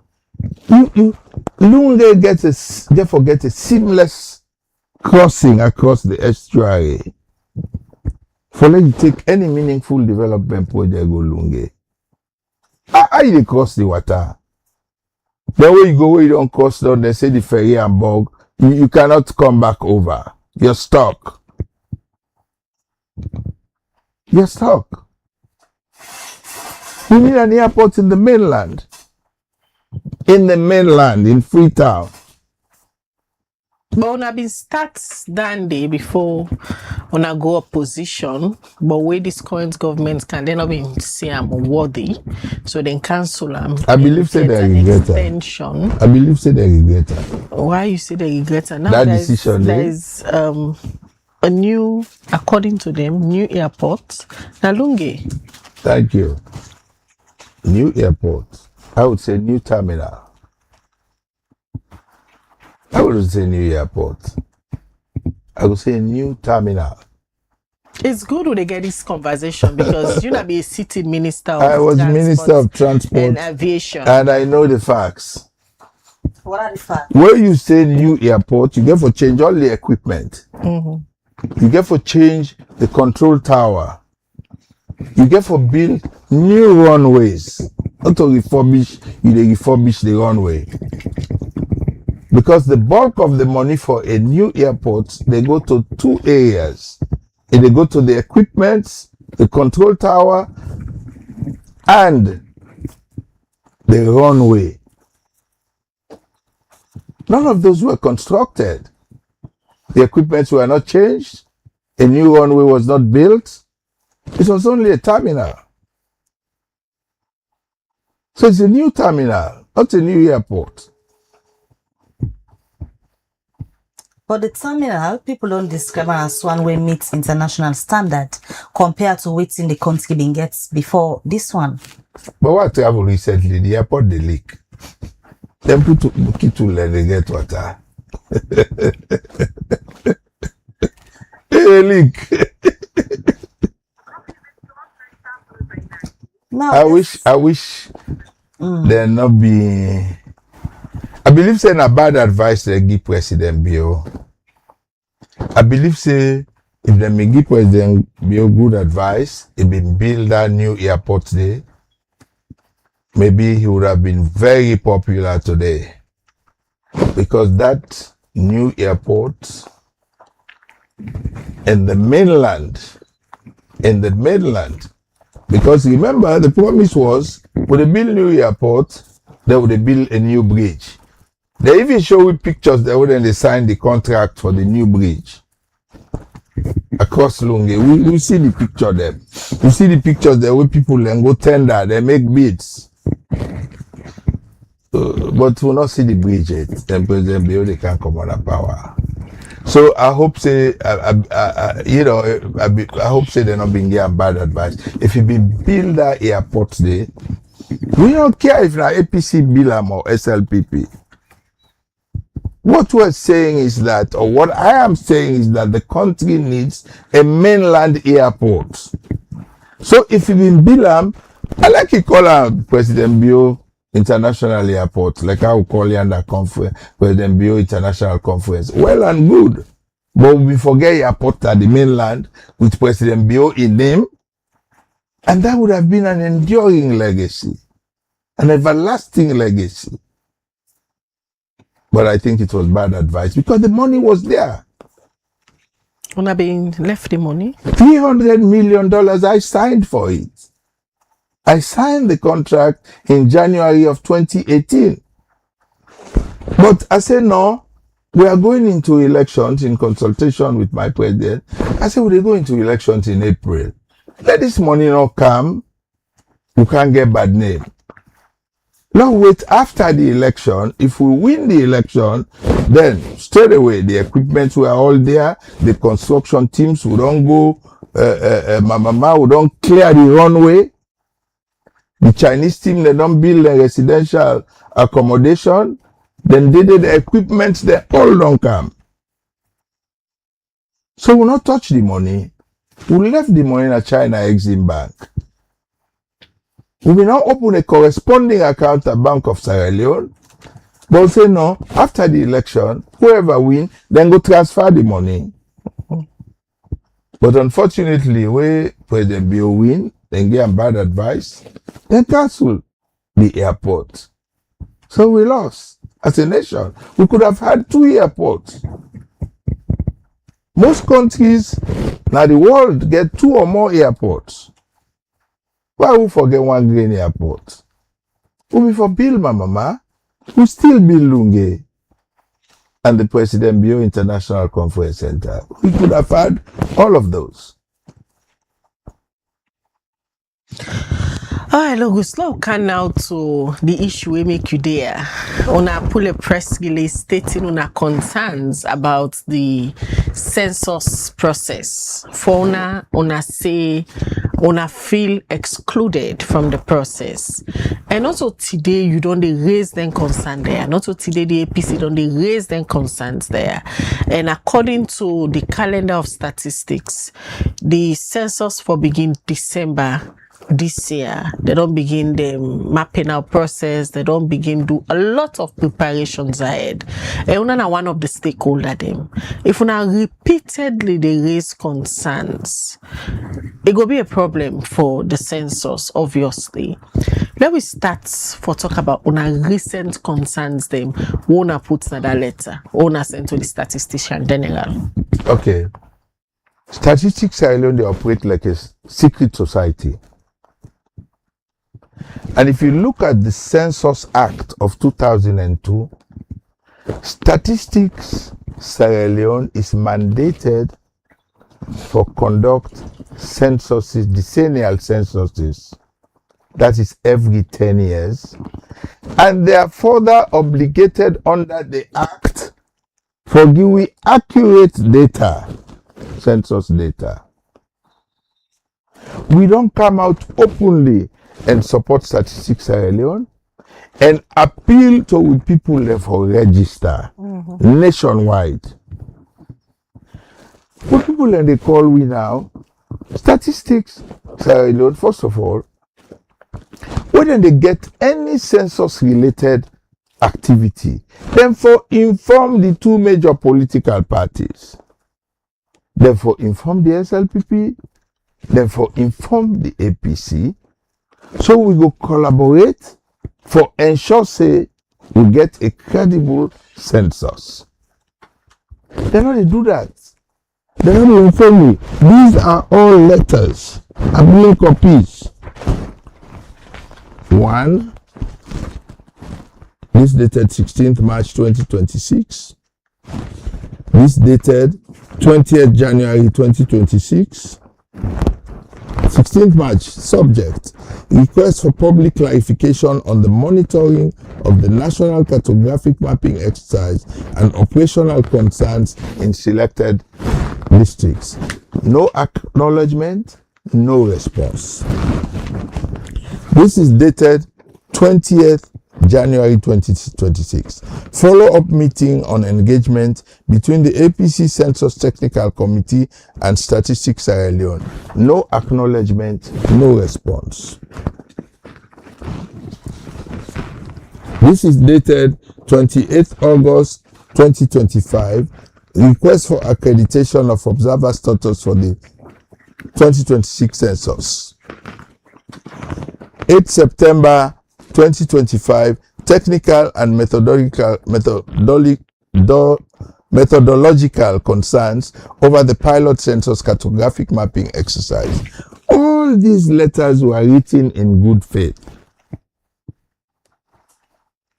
Lunge get a seamless crossing across the estuary. For let you take any meaningful development project go Lunge. How you cross the water? Then when you go where you don't cross down, they say the ferry and bog, you cannot come back over. You're stuck. You're stuck. We need an airport in the mainland. In the mainland, in Freetown. But una been start that day before una go opposition, but where this current government can then not be say I'm worthy, so then cancel them. I believe say they regret extension. I believe say they regret her. Why you say they regret her? Now That decision there's a new, according to them, new airport. Nalunge. Thank you. New airport. I would say new terminal. I wouldn't say new airport. I would say new terminal. It's good when they get this conversation because you know be a city minister of I was Minister of Transport and Aviation. And I know the facts. What are the facts? Where you say new airport, you get for change all the equipment. You get for change the control tower. You get for build new runways. Not to refurbish, you dey refurbish the runway. Because the bulk of the money for a new airport, they go to two areas. They go to the equipment, the control tower, and the runway. None of those were constructed. The equipment were not changed. A new runway was not built. It was only a terminal. So it's a new terminal, not a new airport. But the terminal, people don't describe it as one way meets international standard compared to waiting the country been gets before this one. But what happened recently, the airport they leak. Them put to let they get water. They leak. No, I wish there not be. I believe saying a bad advice they give President Bio. I believe say if they may give President Bio good advice, it been build that new airport there, maybe he would have been very popular today. Because that new airport in the mainland, because remember the promise was when they build new airport, they would build a new bridge. They even show with pictures there when they signed the contract for the new bridge across Lunge. We see the picture there. You see the pictures there where people then go tender, they make bids. But we'll not see the bridge yet. Then President Bio they can come under power. So I hope say I hope say they're not being given bad advice. If you be build that airport there, we don't care if na APC Bilam or SLPP. What we're saying is that, or what I am saying is that the country needs a mainland airport. So if you in Bilam, I like you call President Bio International Airport, like I would call it under conference, President Bio International Conference. Well and good. But we forget airport at the mainland with President Bio in name. And that would have been an enduring legacy, an everlasting legacy. But I think it was bad advice because the money was there. Una been left the money? $300 million, I signed for it. I signed the contract in January of 2018. But I said, no, we are going into elections in consultation with my president. I said, we'll go into elections in April. Let this money not come. You can't get bad name. Now wait after the election. If we win the election, then straight away the equipment were all there. The construction teams would don't go. Mama would don't clear the runway. The Chinese team they don't build a residential accommodation. Then they did the equipment. They all don't come. So we'll not touch the money. We left the money in China Exim Bank. We will now open a corresponding account at Bank of Sierra Leone. But we'll say no, after the election, whoever win, then go transfer the money. But unfortunately, when President Bio win, then get bad advice, then cancel the airport. So we lost as a nation. We could have had 2 airports. Most countries now the world get 2 or more airports. Why we forget one green airport? We for build Mama, we still build Lunge. and the President Bio International Conference Center. We could have had all of those. All right, August, now come now to the issue we make you there. Una pull a press release stating una concerns about the census process. For una say una feel excluded from the process. And also today you don't raise them concern there. And also today the APC don't raise them concerns there. And according to the calendar of statistics, the census for begin December this year. They don't begin the mapping out process. They don't begin do a lot of preparations ahead. And una one of the stakeholder them. If una repeatedly they raise concerns, it will be a problem for the census, obviously. Let me start for talk about una recent concerns them. Una puts in that letter. Una sent to the statistician general. Okay. Statistics alone, they operate like a secret society. And if you look at the Census Act of 2002, Statistics Sierra Leone is mandated for conduct censuses, decennial censuses, that is every 10 years, and they are further obligated under the Act for giving accurate data, census data. We don't come out openly and support Statistics Sierra Leone and appeal to people there for register nationwide. What people and they call we now, Statistics Sierra Leone, first of all, when they get any census related activity, then for inform the two major political parties, therefore inform the SLPP, therefore inform the APC. So we go collaborate for ensure say we get a credible census. They know they do that. They know they inform me. These are all letters. I'm doing copies. One, this dated 16th March 2026. This dated 20th January 2026. 16th March, subject, request for public clarification on the monitoring of the National Cartographic Mapping Exercise and operational concerns in selected districts. No acknowledgement, no response. This is dated 20th January 2026. Follow-up meeting on engagement between the APC Census Technical Committee and Statistics Sierra Leone. No acknowledgement, no response. This is dated 28th August 2025. Request for accreditation of observer status for the 2026 census. 8th September 2025, technical and methodological concerns over the pilot census cartographic mapping exercise. All these letters were written in good faith.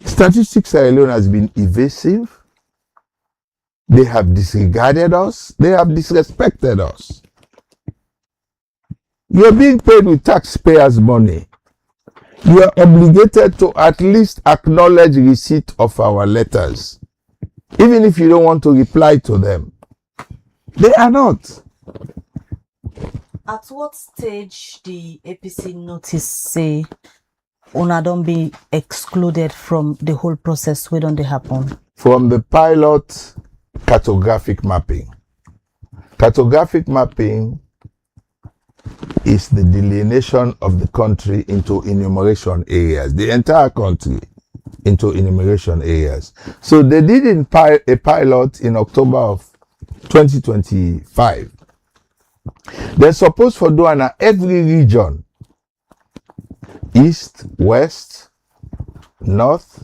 Statistics Sierra Leone has been evasive. They have disregarded us. They have disrespected us. You're being paid with taxpayers' money. You are obligated to at least acknowledge receipt of our letters, even if you don't want to reply to them. They are not. At what stage the APC notice say una don't be excluded from the whole process? Where don't they happen? From the pilot cartographic mapping. Cartographic mapping is the delineation of the country into enumeration areas, the entire country into enumeration areas. So they did a pilot in October of 2025. They're supposed to do every region, east, west, north,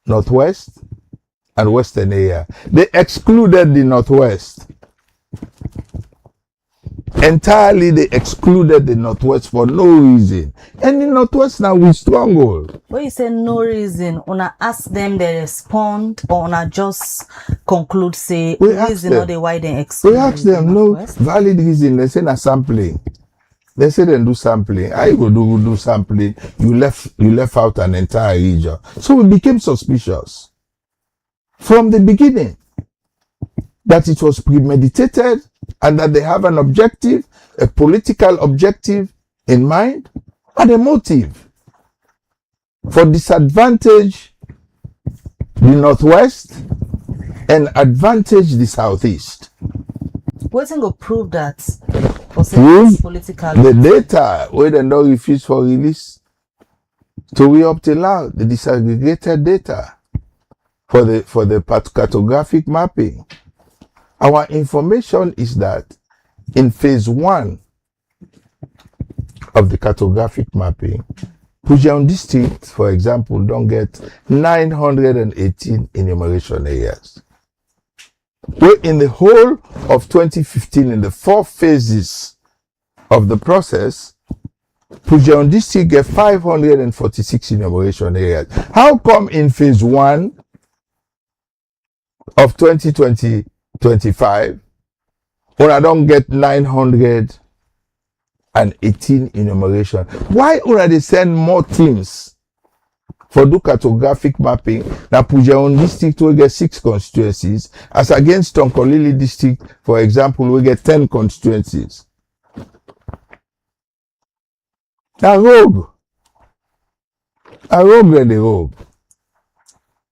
northwest, and western area. They excluded the northwest. entirely they excluded the Northwest for no reason. And the Northwest now we stronghold. When you say no reason, una ask them, they respond, or una just conclude, say, We ask reason them. or the why they exclude. We ask them, no valid reason. They say na sampling. They say they do sampling. I go do sampling. You left out an entire region. So we became suspicious from the beginning that it was premeditated and that they have an objective, a political objective in mind, and a motive for disadvantage the Northwest and advantage the Southeast. What's going to prove that? Prove Political. the data where they don't refuse for release to we up till now, the disaggregated data for the cartographic mapping. Our information is that in phase 1 of the cartographic mapping, Pujan district, for example, don't get 918 enumeration areas. Where in the whole of 2015, in the 4 phases of the process, Pujan district get 546 enumeration areas. How come in phase 1 of 2025, when I don't get 918 enumeration? Why would they send more teams for do cartographic mapping? Now Pujan district will get 6 constituencies, as against Tonkolili district, for example, we get 10 constituencies. Now rogue and the rogue.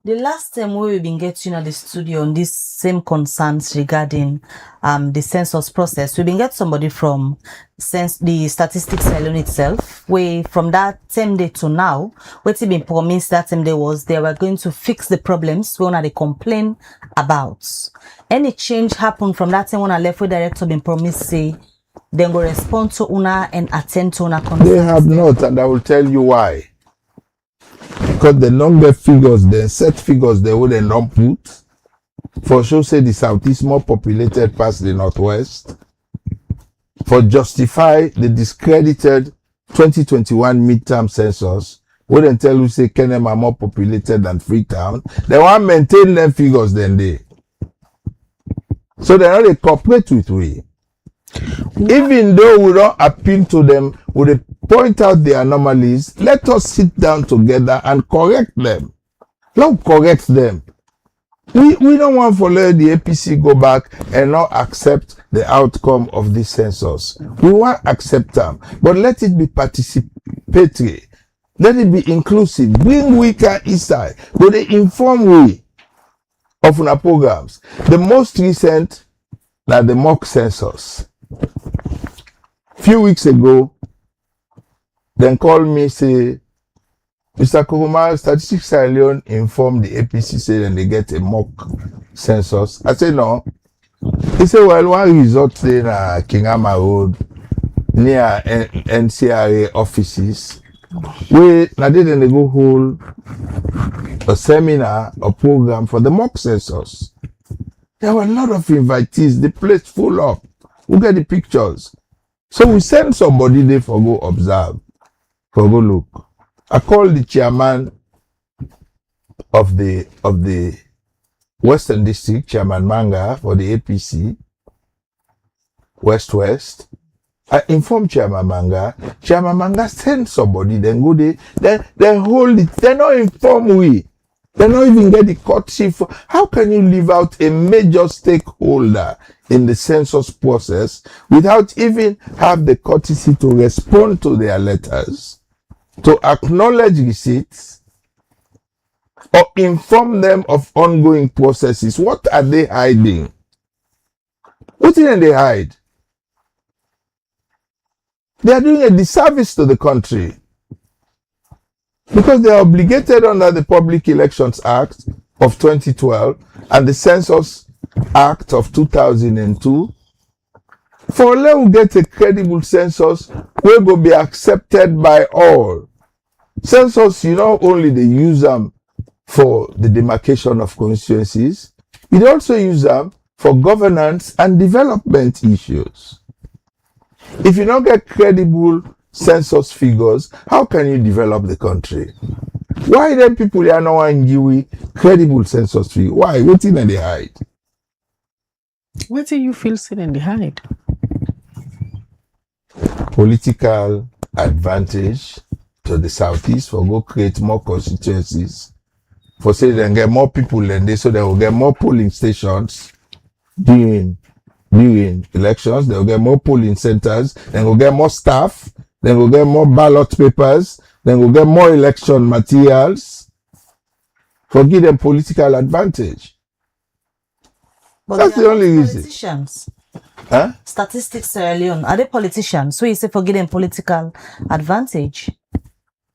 The last time we've been getting at the studio on this same concerns regarding the census process, we've been getting somebody from the statistics alone itself, where from that same day to now, what's been promised that same day was they were going to fix the problems when they complain about. Any change happened from that time when I left with director been promised say then go respond to una and attend to una concerns. They have not, and I will tell you why. Because the number figures, the set figures they would not put, for sure say the Southeast more populated past the Northwest, for justify the discredited 2021 midterm census, wouldn't tell you say Kenem are more populated than Freetown. They want to maintain them figures then they. So they're not a cooperate with we. Even though we don't appeal to them, we they point out the anomalies, let us sit down together and correct them. Don't correct them. We don't want to let the APC go back and not accept the outcome of this census. We want to accept them, but let it be participatory. Let it be inclusive. Bring weaker inside, but they inform we of our programs. The most recent, now the mock census. Few weeks ago, then called me, say, Mr. Kuruma, Statistics Alone informed the APC, say, then they get a mock census. I said, no. He said, well, one result in Kingama Road, near NCRA offices, we now didn't go hold a seminar or program for the mock census. There were a lot of invitees, the place full up. We get the pictures. So we send somebody there for go observe, for go look. I called the chairman of the Western District, Chairman Manga, for the APC, West. I informed Chairman Manga. Chairman Manga send somebody, then go there, then hold it. They not inform we. They not even get the courtesy for. How can you leave out a major stakeholder in the census process without even have the courtesy to respond to their letters, to acknowledge receipts, or inform them of ongoing processes? What are they hiding? What did they hide? They are doing a disservice to the country because they are obligated under the Public Elections Act of 2012 and the Census Act of 2002 for let we get a credible census will go be accepted by all. Census, you not only they use them for the demarcation of constituencies, you also use them for governance and development issues. If you don't get credible census figures, how can you develop the country? Why then people are not give credible census figures? Why? What in they hide? What do you feel seen in the hide? Political advantage to the southeast for go create more constituencies. For say they get more people than they, so they will get more polling stations during elections. They will get more polling centers. Then will get more staff. Then will get more ballot papers. Then will get more election materials. For give them political advantage. But that's the only reason. Politicians. Huh? Statistics Sierra Leone, are they politicians? So you say for getting political advantage?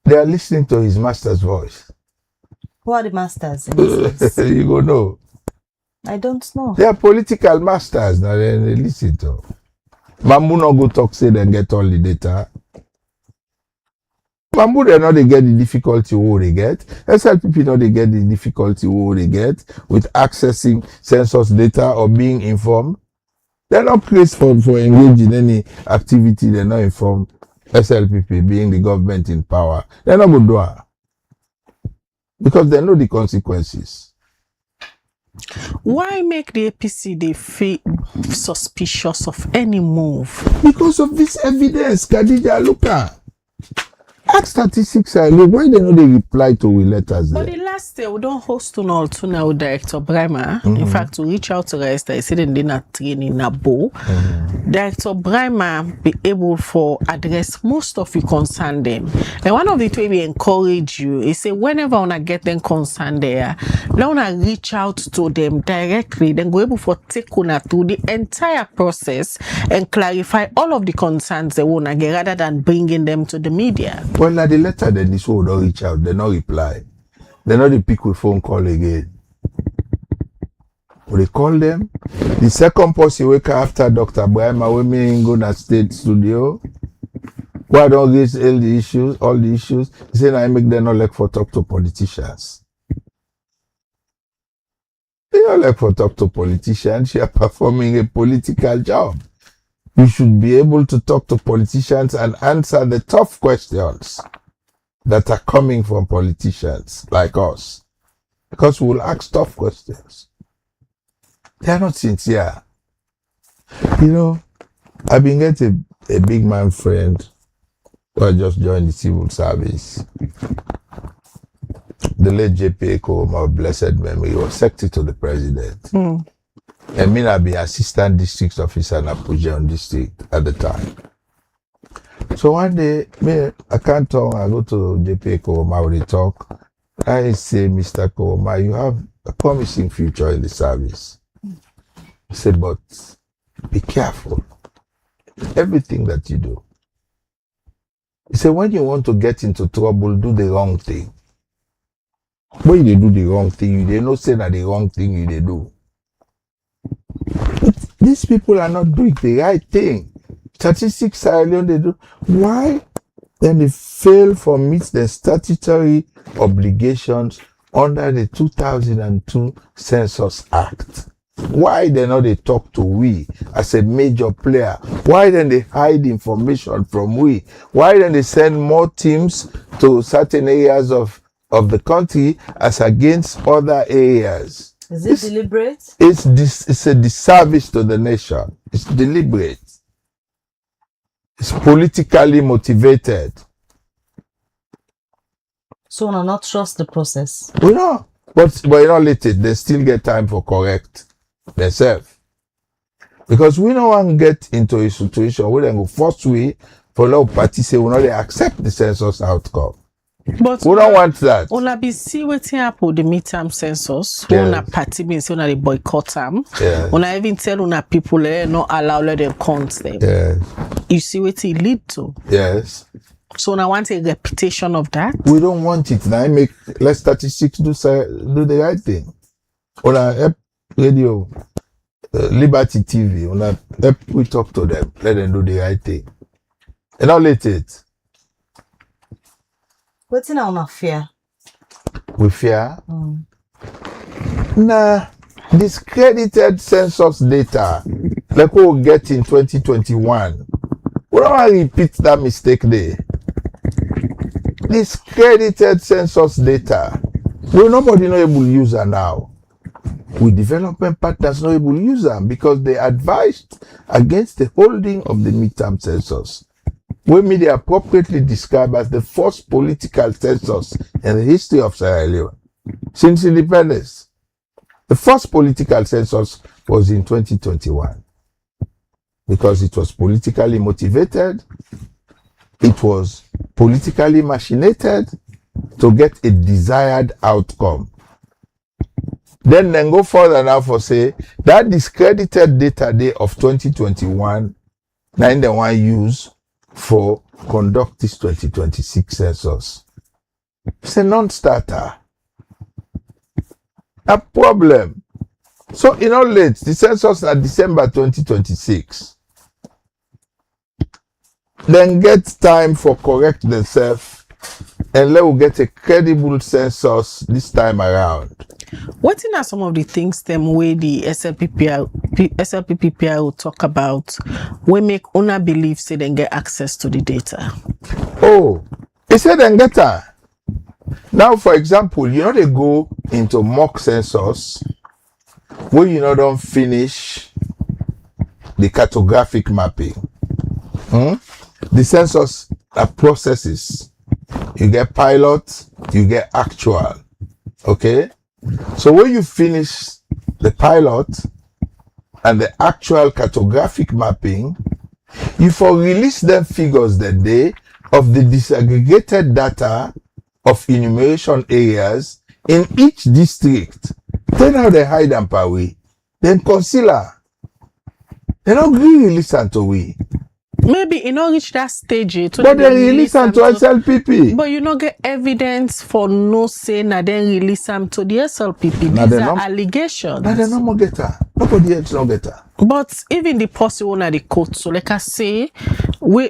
They are listening to his master's voice. Who are the masters in this case? You go know. I don't know. They are political masters now. They listen to. Mambu no go talk say they get all the data. Mambu they know they get the difficulty who they get. SLPP know they get the difficulty who they get with accessing census data or being informed. They're not placed for engage in any activity. They're not informed. SLPP being the government in power. They're not going to do it. Because they know the consequences. Why make the APC they feel suspicious of any move? Because of this evidence, Khadija, look at. Ask statistics, why they know they reply to we letters there? But the last day, we don't host to now Director Brima. In fact, to reach out to us, I said they didn't train in Nabo. Director Brima be able for address most of you concerned them. And one of the way we encourage you is say whenever wanna get them concerned there, now wanna reach out to them directly, then go able for take una through the entire process and clarify all of the concerns they wanna get rather than bringing them to the media. Well, now the letter then this one don't reach out, they not reply. They not the pick with phone call again. When they call them, the second person wake up after Dr. Brahma, we may go to state studio. Why don't raise all the issues? He said I make them not like for talk to politicians. They don't like for talk to politicians. You are performing a political job. You should be able to talk to politicians and answer the tough questions that are coming from politicians like us. Because we will ask tough questions. They are not sincere. You know, I've been getting a big man friend who had just joined the civil service. The late J.P. Ekoma, of blessed memory, was secretary to the president. I mean, I've been assistant district officer in Apujan district at the time. So one day, I can't talk, I go to JP Koma, we talk. I say, Mr. Koma, you have a promising future in the service. I said, but be careful. Everything that you do. He said, when you want to get into trouble, do the wrong thing. When you do the wrong thing, you don't say that the wrong thing you do. But these people are not doing the right thing. Statistics Sierra Leone, they do. Why? Then they fail to meet the statutory obligations under the 2002 Census Act. Why then not they talk to we as a major player? Why then they hide information from we? Why then they send more teams to certain areas of the country as against other areas? Is it deliberate? It's a disservice to the nation. It's deliberate. It's politically motivated. So we not trust the process. We know. But you know, later, they still get time for correct themselves. Because we don't want to get into a situation where they go first way for a lot of parties say we not accept the census outcome. But we don't want that. Una be see wetin happen the midterm census. Yes. Una party means una dey boycott them. Yes. Una even tell una people not allow let them count them. Yes. You see what it lead to. Yes. So una want a repetition of that. We don't want it now. Let statistics do the right thing. Una help radio, Liberty TV. Una help we talk to them. Let them do the right thing. And now let it. What's in our fear? We fear? Nah, discredited census data, like what we get in 2021, don't repeat that mistake there. Discredited census data. Well, nobody not able to use her now. With development partners not able to use them because they advised against the holding of the midterm census, which may they appropriately describe as the first political census in the history of Sierra Leone since independence. The first political census was in 2021 because it was politically motivated, it was politically machinated to get a desired outcome. Then go further now for say that discredited data day of 2021, now they want use for conduct this 2026 census. It's a non-starter. A problem. So in all late, the census at December 2026. Then get time for correct themselves and let we get a credible census this time around. What are some of the things them way the SLPPPI will talk about we make una believe say they get access to the data? Oh, he said then get her. Now, for example, they go into mock census where don't finish the cartographic mapping. The census processes. You get pilot, you get actual. Okay? So when you finish the pilot and the actual cartographic mapping, you for release them figures that day of the disaggregated data of enumeration areas in each district. Then how they hide them per way. Then concealer. They don't really listen to we. Maybe it not reach that stage. But they release them to SLPP. But you not get evidence for no say na then release them to the SLPP. These are allegations. Now they no more get her. Nobody else no get her. But even the possible na the court. So like I say,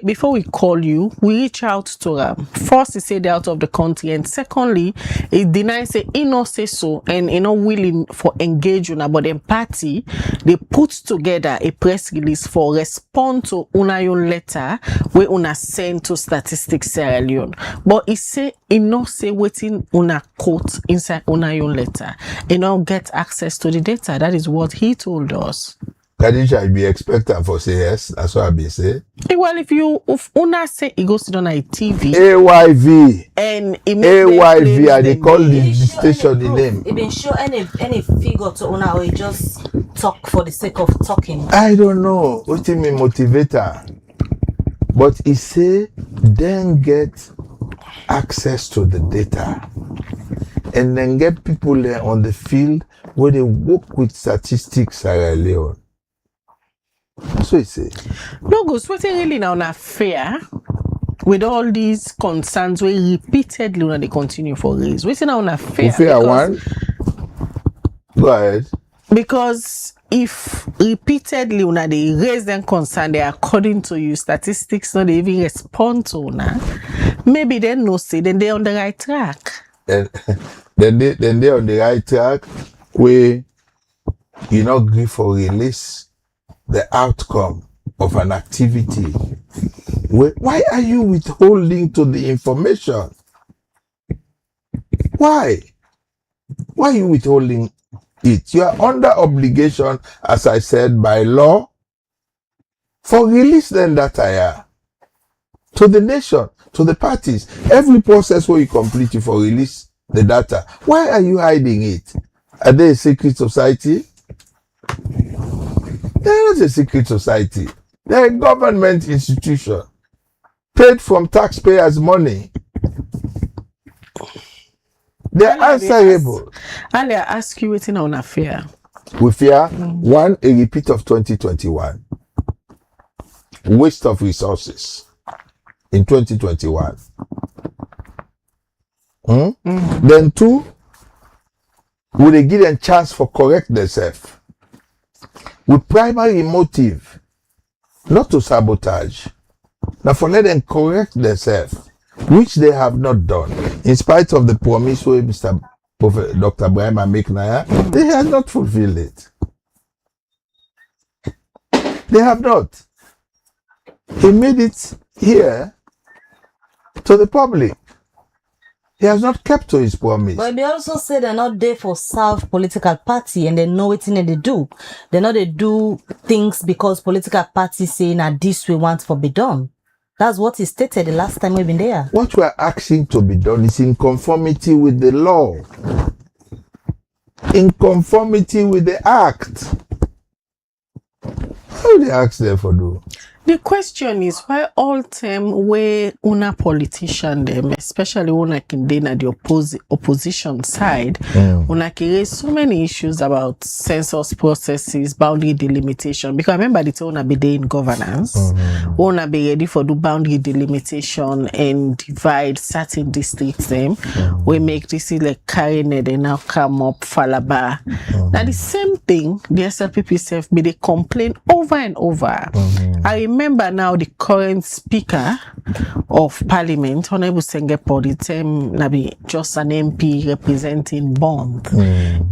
before we call you, we reach out to them. First, he say they're out of the country, and secondly, he denies say he not say so, and he not willing for engage una. But then party they put together a press release for respond to una your letter where una send to Statistics Sierra Leone. But he say he not say waiting una quote inside una your letter. He not get access to the data. That is what he told us. Kadisha be expected for say yes. That's what I be say. Well, if una say he goes on a TV, AYV and AYV, and they call the station the name. It been show any figure to una or just talk for the sake of talking. I don't know what you mean motivator, but he say then get access to the data, and then get people there on the field where they work with Statistics Sierra Leone. That's what he say. No, goes what's really now not fair with all these concerns we repeatedly when they continue for raise. What's now not fair? Fair one. Go ahead. Because if repeatedly when they raise them concern, they according to you statistics, not they even respond to una, maybe they no say then they're on the right track. Then they're on the right track where you not agree for release the outcome of an activity. Why are you withholding to the information? Why? Why are you withholding it? You are under obligation, as I said, by law, for release then data here to the nation, to the parties. Every process where you complete, you for release the data. Why are you hiding it? Are they a secret society? They're not a secret society. They're a government institution paid from taxpayers' money. They're answerable. Ali, I ask you waiting on a fear. We fear one, a repeat of 2021. Waste of resources in 2021. Then two, will they give them chance for correct themselves? With primary motive, not to sabotage, now for let them correct themselves, which they have not done, in spite of the promise where Mr. Prophet Dr. Brahma make now, they have not fulfilled it. They have not. He made it here to the public. He has not kept to his promise. But they also say they're not there for serve political party and they know what they do. They know they do things because political parties say now this we want for be done. That's what he stated the last time we've been there. What we are asking to be done is in conformity with the law, in conformity with the act. How do the acts therefore do? The question is why all time where una politician them, especially una can at the opposition side, una can raise so many issues about census processes, boundary delimitation. Because remember the time una be there in governance, una be ready for the boundary delimitation and divide certain districts them. We make this like carrying it and now come up Falaba. Now the same thing the SLPP self be they complain over and over. I remember now the current Speaker of Parliament, Honorable Sengepo, the time Nabi just an MP representing Bond.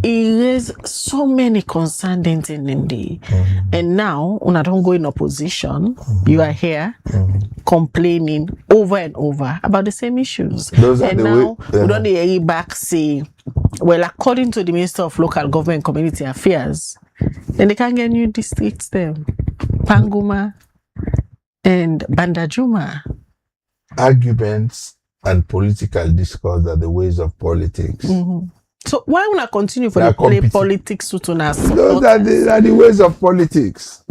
He raised so many concerns in the and now when I don't go in opposition, you are here complaining over and over about the same issues. And now we don't hear back say, well, according to the Minister of Local Government and Community Affairs, then they can get new districts there. Panguma and Bandajuma. Arguments and political discourse are the ways of politics. So why would I continue for the play politics to us? Those are the ways of politics.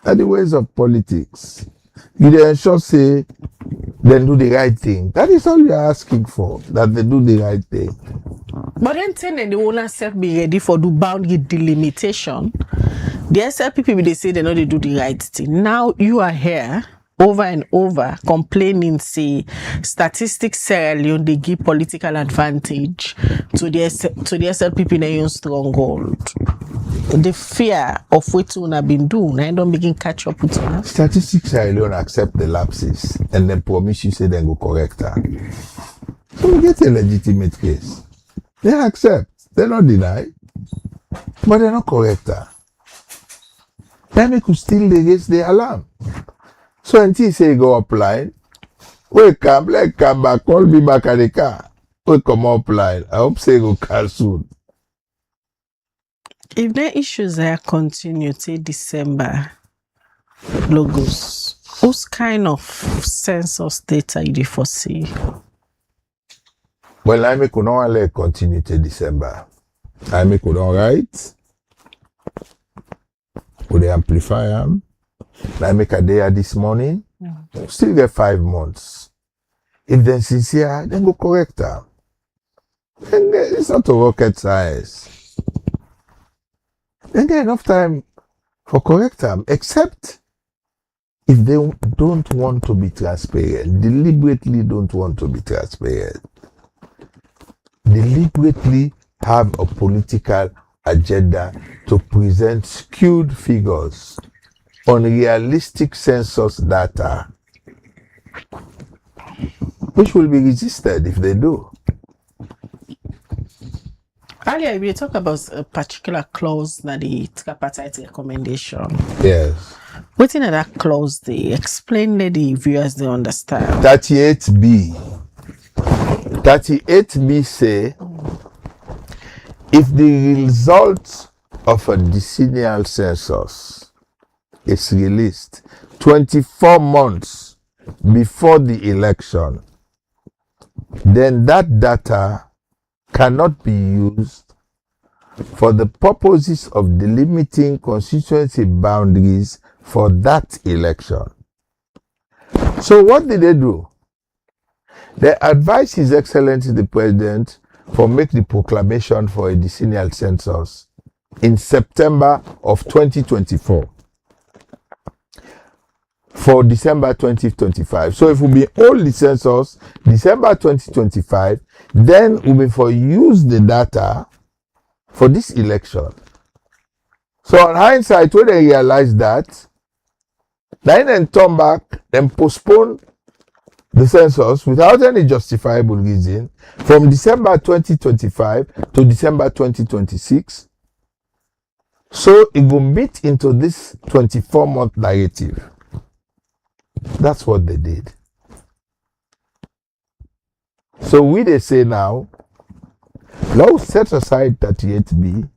Are the ways of politics. You then should say, then do the right thing. That is all you are asking for, that they do the right thing. But then saying the owner self be ready for the boundary delimitation. The SLPP, they say they know they do the right thing. Now you are here over and over complaining, say, statistics Sierra Leone, they give political advantage to the SLPP, they use stronghold. The fear of what you have been doing, I don't begin catch up with you. Statistics Sierra Leone accept the lapses and then promise you say they go correct her. So we get a legitimate case. They accept, they not deny, but they not correct her. Then we could still raise the alarm. So until say go upline, we come, like come back, call me back at the car. We come upline. I hope say go car soon. If the issues are continue till December, logos, what kind of census data you foresee? Well, I make not continue till December. I make not write. Would they amplify them? I make a day this morning. Still get 5 months. If they're sincere, then go correct them. And it's not a rocket science. Then get enough time for correct them, except if they don't want to be transparent, deliberately don't want to be transparent, deliberately have a political agenda to present skewed figures, unrealistic census data, which will be resisted if they do. Earlier, we talked about a particular clause that the tripartite recommendation. Yes. Within that clause, they explain that the viewers they understand. 38B. 38B say, if the result of a decennial census is released 24 months before the election, then that data cannot be used for the purposes of delimiting constituency boundaries for that election. So what did they do? They advised His Excellency the President for make the proclamation for a decennial census in September of 2024 for December 2025. So if we hold the census December 2025, then we will for use the data for this election. So on hindsight, when they realize that, then turn back and postpone the census without any justifiable reason from December 2025 to December 2026. So it will meet into this 24-month narrative. That's what they did. So they say now, let's set aside 38B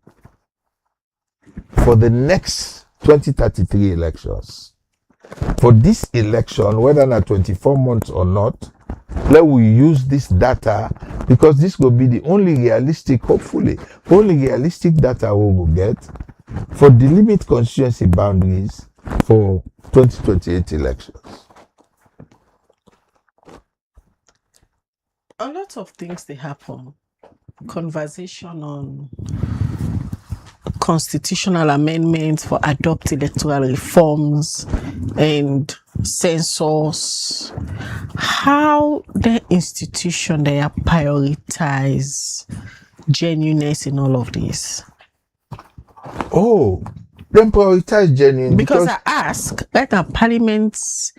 for the next 2033 elections. For this election, whether not 24 months or not, let we use this data, because this will be the only realistic, hopefully, only realistic data we will get for the limit constituency boundaries for 2028 elections. A lot of things they happen. Conversation on constitutional amendments for adopt electoral reforms and census. How the institution they are prioritize genuineness in all of this? Oh, then prioritize genuine because I ask, like the parliaments,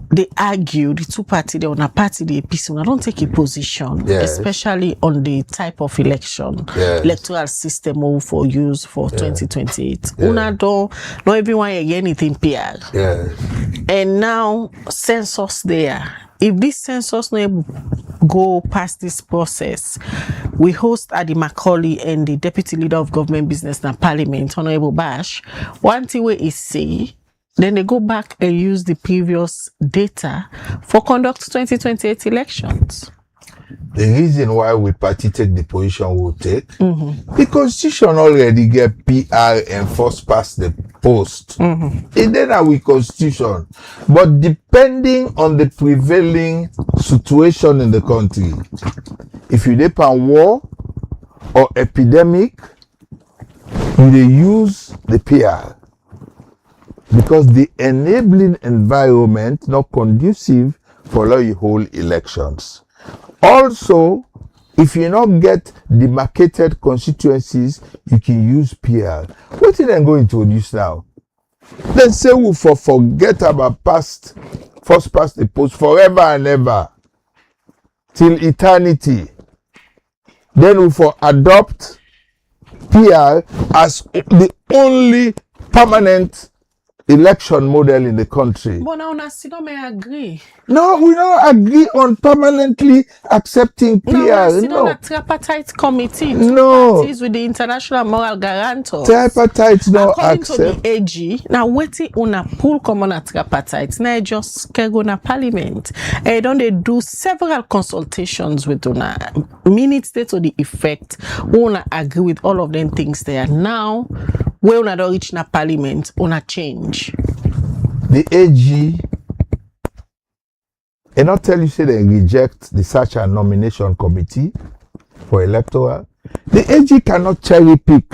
they argue, the two parties, they on a party, the APC, I don't take a position, yes, especially on the type of election, yes, electoral system for use for 2028. Yeah. Una don't, not everyone hear anything PR. Yes. And now census there. If this census not able go past this process, we host Adi Macaulay and the Deputy Leader of Government Business and Parliament, Honorable Bash. One thing we is say, then they go back and use the previous data for conduct 2028 elections. The reason why we party take the position we'll take, the constitution already get PR and first past the post. And then our constitution. But depending on the prevailing situation in the country, if you depend war or epidemic, you dey use the PR. Because the enabling environment not conducive for how you hold elections. Also, if you not get demarcated constituencies, you can use PR. What did they go introduce now? Then say we forget about first past the post forever and ever till eternity. Then we adopt PR as the only permanent election model in the country. But now Nasido may agree. No, we don't agree on permanently accepting PR. No, tripartite committee. No. Parties with the international moral guarantors. Tripartite no according accept. to the AG, now waiting una pull common at tripartite. Now just go na parliament. And don't they do several consultations with una minutes to the effect. Una agree with all of them things there. Now, where una don't reach na parliament, una change. The AG and not tell you say they reject the search and nomination committee for electoral. The AG cannot cherry pick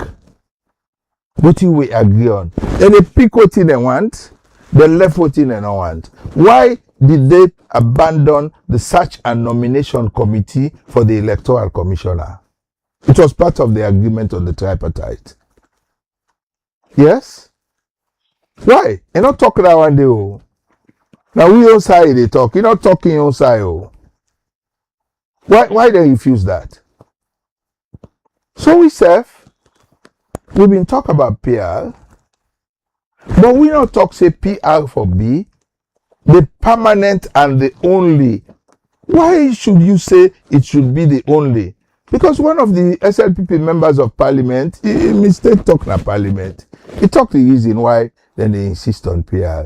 what we agree on. Then they pick what they want, they left what they don't want. Why did they abandon the search and nomination committee for the electoral commissioner? It was part of the agreement on the tripartite. Yes? Why? You're not talking that one day. Oh. Now we outside they talk. You're not talking outside. Oh. Why they refuse that? So we've been talking about PR, but we don't talk say PR for B, the permanent and the only. Why should you say it should be the only? Because one of the SLPP members of parliament, he mistake talk na parliament. He talked the reason why then they insist on PR.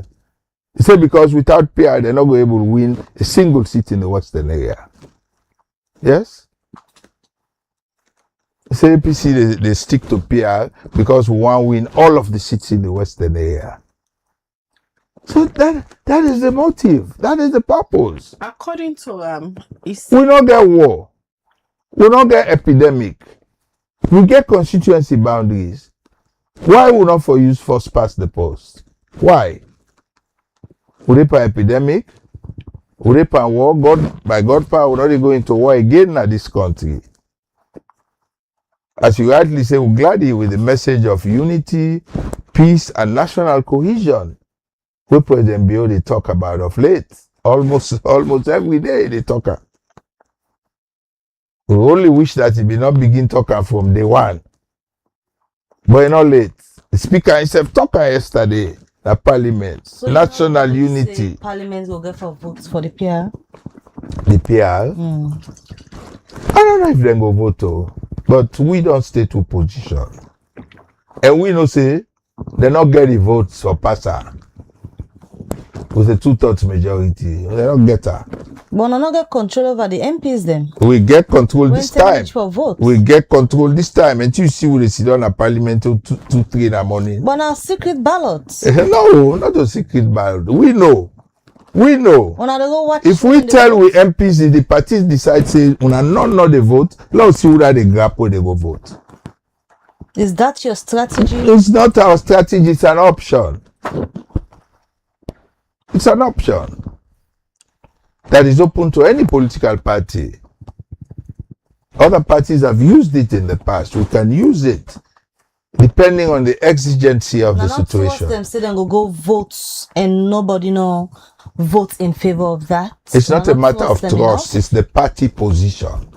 He said because without PR, they're not going to be able to win a single seat in the Western area. Yes? He said APC, they stick to PR because we want to win all of the seats in the Western area. So that is the motive. That is the purpose. According to we don't get war. We don't get epidemic. We get constituency boundaries. Why would not for use first past the post? Why? Would it by epidemic? Would it by war? By God power, we're not go into war again in this country. As you rightly say, we're glad with the message of unity, peace, and national cohesion. We President Bio they talk about of late. Almost every day they talk. We only wish that it be not begin talking from day one. But not late. The speaker himself talked yesterday. the parliament. So National unity. Parliament will get for votes for the PR. The PR. I don't know if they go vote, but we don't stay to position. And we know say they not get the votes for passer with a 2/3 majority. They don't get her. But we not get control over the MPs then. We get control this time. For votes. We get control this time until you see who they sit on a parliament till 2-3 in the morning. But now secret ballots. No, not a secret ballot. We know. We know. If we tell we MPs, the parties decide say una not the vote, let's see who that they grab where they go vote. Is that your strategy? It's not our strategy, it's an option. It's an option that is open to any political party. Other parties have used it in the past. We can use it depending on the exigency of the situation. Them say they go vote and nobody no vote in favor of that. It's not a matter of trust. It's the party position.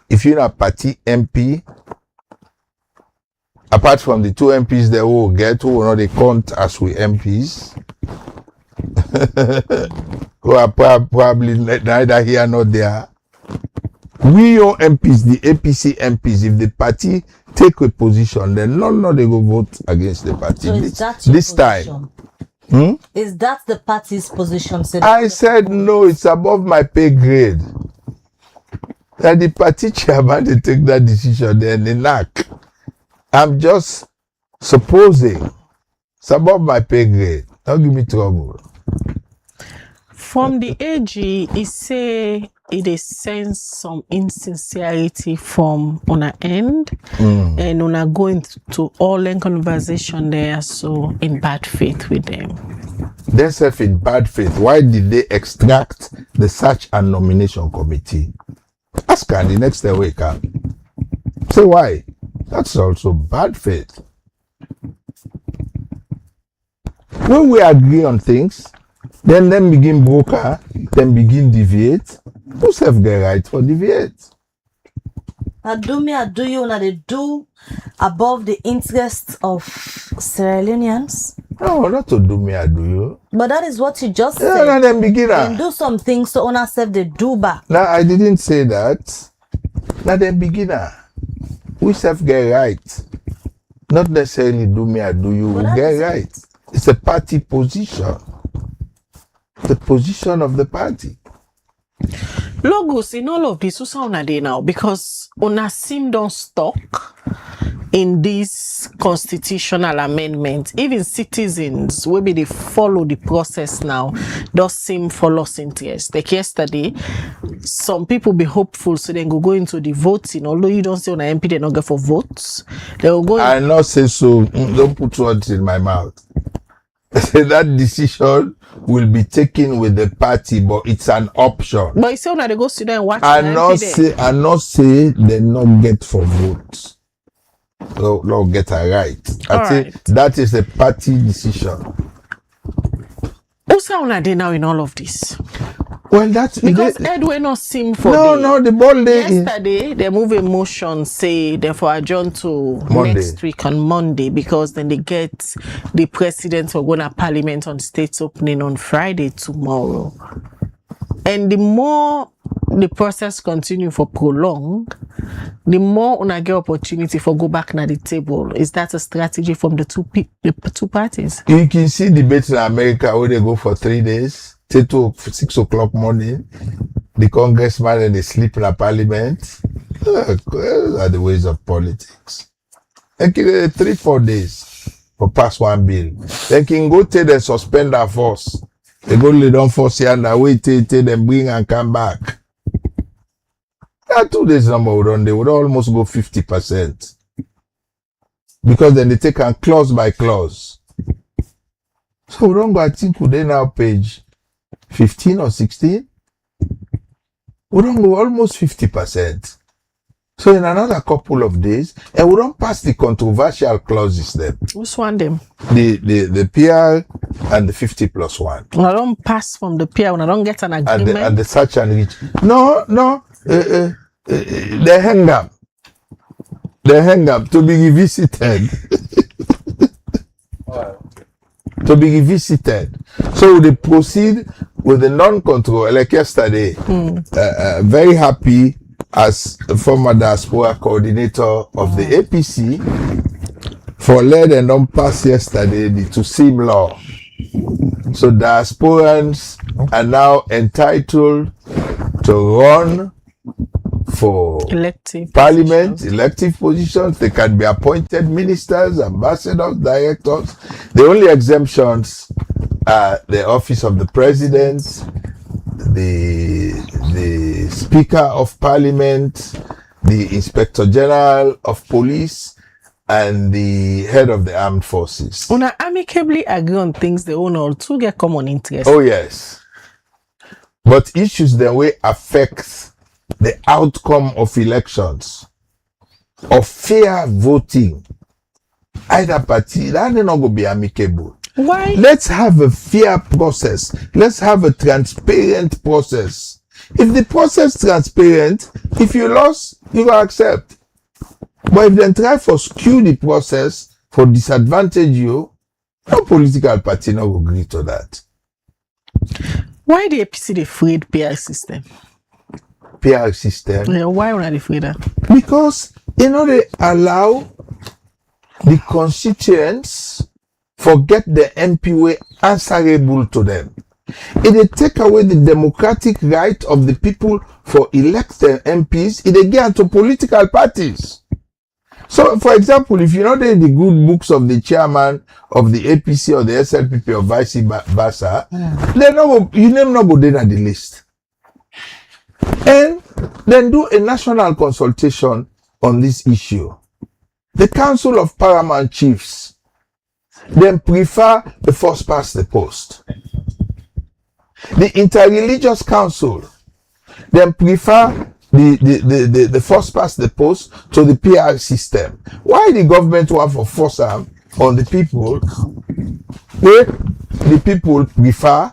If you're a party MP, apart from the 2 MPs they will get, who will not they count as we MPs, who are probably neither here nor there. We your MPs, the APC MPs, if the party take a position, then no, they go vote against the party. So this time. Is that the party's position? I said no, it's above my pay grade. That the party chairman they take that decision, then they knock. I'm just supposing it's above my pay grade. Don't give me trouble. From the AG, it say it sense some insincerity from una end, and una going to all in conversation there, so in bad faith with them. They self in bad faith. Why did they extract the search and nomination committee? Ask her the next day wake up. Say why? That's also bad faith. When we agree on things, then begin broker, then begin deviate. Who self the right for deviate? I do you they do above the interest of Sierra Leoneans? No, not to do me, I do you. But that is what you just said. No, then begin. And do some things so owner self they do back. No, I didn't say that. Now then beginner. We self get right. Not necessarily do me, I do you. We get right. It's a party position. The position of the party. Logos in all of this, who sound a day now? Because una seem don't stuck in this constitutional amendment. Even citizens, maybe they follow the process now, does seem for lost interest. Like yesterday, some people be hopeful, so then go into the voting. Although you don't say on an MP, they don't go for votes. They will go. I not say so. Don't put words in my mouth. That decision will be taken with the party, but it's an option. But you say when they go sit down and watch. I not say they not get for votes. No get a right. I think that is a party decision. Who's on a day now in all of this? Well, that's because Edwin not seem for the ball day. Yesterday they move a motion say therefore adjourn to Monday. Next week on Monday, because then they get the president for going to parliament on state's opening on Friday tomorrow. And the more the process continue for prolong, the more una get opportunity for go back na the table. Is that a strategy from the two parties? You can see debates in America where they go for 3 days. Till 6 o'clock morning, the congressman and they sleep in a parliament. Those are the ways of politics. They can 3-4 days for pass one bill. They can go till they suspend their force. They go lay down force here and wait till them bring and come back. That 2 days number would run, they would almost go 50%. Because then they take a clause by clause. So we don't go, I think we they now page 15 or 16, we don't go almost 50%. So in another couple of days, and we don't pass the controversial clauses then. Which one them? The PR and the 50+1. When I don't pass from the PR, when I don't get an agreement. And the search and reach. No, they hang up. They hang up to be revisited. To to be revisited. So they proceed with the non-control, like yesterday. Very happy as a former diaspora coordinator of the APC for led and non-pass yesterday the Tusim law. So diasporans are now entitled to run for elective positions. They can be appointed ministers, ambassadors, directors. The only exemptions are the office of the president, the speaker of parliament, the inspector general of police, and the head of the armed forces. Una amicably agree on things they own all to get common interest. Oh yes. But issues that way affect the outcome of elections, of fair voting, either party, that ain't not going to be amicable. Why? Let's have a fair process. Let's have a transparent process. If the process is transparent, if you lost, you will accept. But if they try for skew the process, for disadvantage you, no political party no will agree to that. Why the APC afraid PR system? PR system? Yeah, why are they afraid that? Because they allow the constituents forget the MP way answerable to them. They take away the democratic right of the people for elect their MPs. They get to political parties. So, for example, if you know the good books of the chairman of the APC or the SLPP or vice versa, your name not go there on the list. And then do a national consultation on this issue. The Council of Paramount Chiefs then prefer the first past the post. The Interreligious Council then prefer the first past the post to the PR system. Why the government want for force on the people? Where the people prefer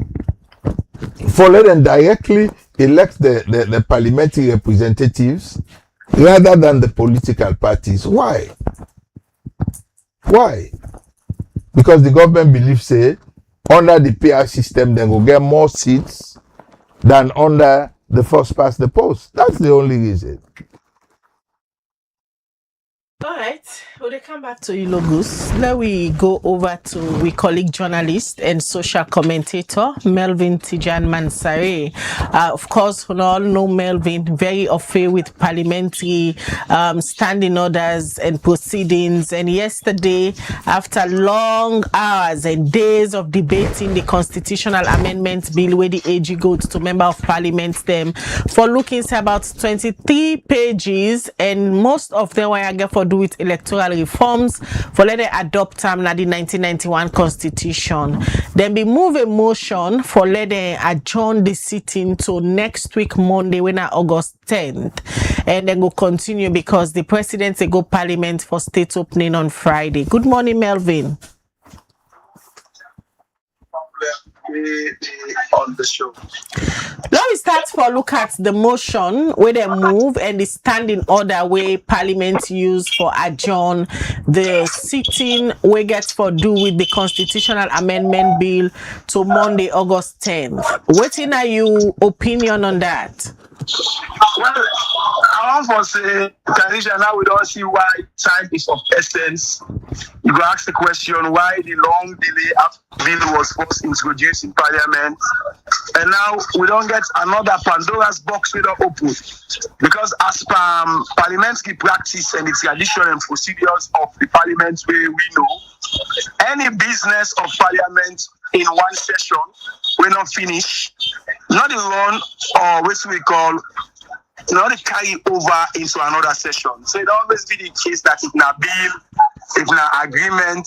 for let them directly elect the parliamentary representatives rather than the political parties. Why? Why? Because the government believes say under the PR system they will get more seats than under the first past the post. That's the only reason. All right, well, they come back to you, Logos. Now we go over to we colleague journalist and social commentator Melvin Tijan Mansare. Of course, we all know Melvin very affair with parliamentary standing orders and proceedings. And yesterday, after long hours and days of debating the constitutional amendment bill, where the AG goes to member of parliament them for looking at about 23 pages, and most of them were again for do with electoral reforms for let them adopt the 1991 constitution. Then be move a motion for let them adjourn the sitting to next week Monday, when August 10th, and then go continue because the president they go parliament for state opening on Friday. Good morning, Melvin. On the show. Now we start for look at the motion where they move and the standing order where parliament use for adjourn the sitting we get for do with the constitutional amendment bill to Monday, August 10th. What are your opinion on that? Well, I want to say, Tanisha, now we don't see why time is of essence. You go ask the question why the long delay after the bill was first introduced in Parliament, and now we don't get another Pandora's box we don't open. Because as per parliamentary practice and the tradition and procedures of the Parliament where we know, any business of Parliament in one session will not finish, not the run or what we call not the carry over into another session. So it always be the case that if na bill, if na agreement,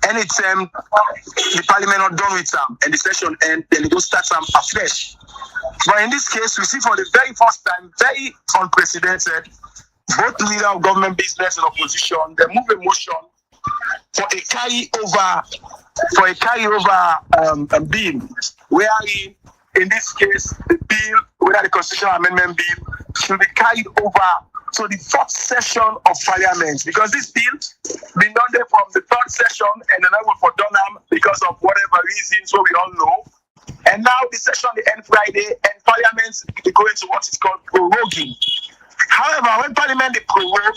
anytime the parliament not done with them and the session end, then it will start some afresh. But in this case, we see for the very first time, very unprecedented, both leader of government business and opposition, they move a motion for a carry over bill, wherein in this case the bill, whether the constitutional amendment bill, should be carried over to the fourth session of Parliament, because this bill been done there from the third session and then I will for Dunham because of whatever elections, what we all know. And now the session they end Friday, and Parliament they go into what is called proroguing. However, when Parliament they prorogue,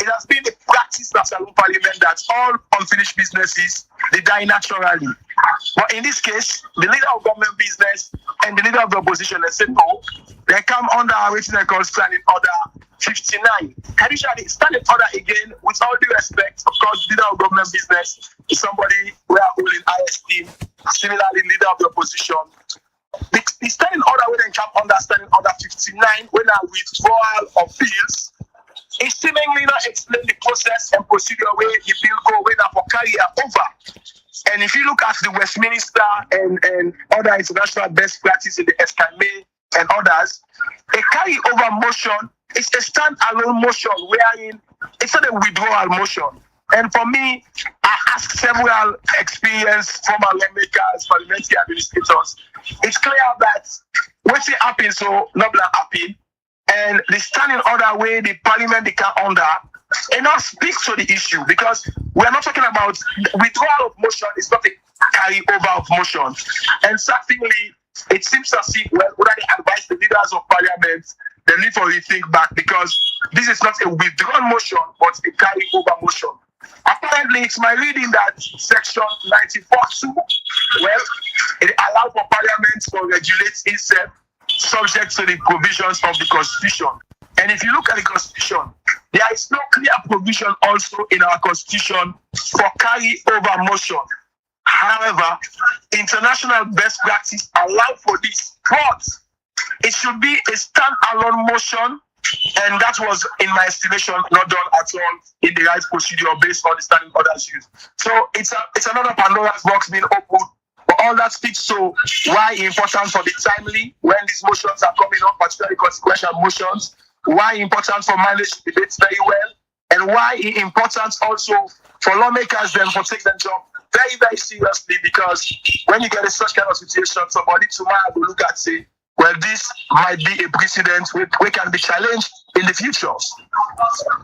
it has been the practice in National Parliament that all unfinished businesses they die naturally. But in this case, the leader of government business and the leader of the opposition they say no, they come under written and called standing order 59. Additionally, standing order again, with all due respect, of course, leader of government business is somebody we are holding high esteem. Similarly, leader of the opposition. The standing order when they come under standing order 59, when a withdrawal of bills, it seemingly not explain the process and procedure where the bill go when a for carry over. And if you look at the Westminster and other international best practice in the SKMA and others, a carry over motion is a stand-alone motion wherein it's not a withdrawal motion. And for me, I asked several experienced former lawmakers, parliamentary administrators. It's clear that what's happening, so not happen, and the standing order where the parliament they come under, and not speak to the issue because we are not talking about withdrawal of motion. It's not a carry over of motion. And certainly, it seems as if whether they advise the leaders of parliament, they need to rethink back because this is not a withdrawn motion, but a carry over motion. Apparently, it's my reading that section 94(2), well, it allows for parliament to regulate itself subject to the provisions of the constitution. And if you look at the constitution, there is no clear provision also in our constitution for carry over motion. However, international best practice allow for this, but it should be a stand-alone motion. And that was, in my estimation, not done at all in the right procedure based on the standing orders used. So it's another Pandora's box being opened. But all that speaks to why important for the timely when these motions are coming up, particularly consequential motions, why important for manage debates very well, and why it important also for lawmakers them for take their job very, very seriously because when you get a such kind of situation, somebody tomorrow will look at say, well, this might be a precedent which can be challenged in the future.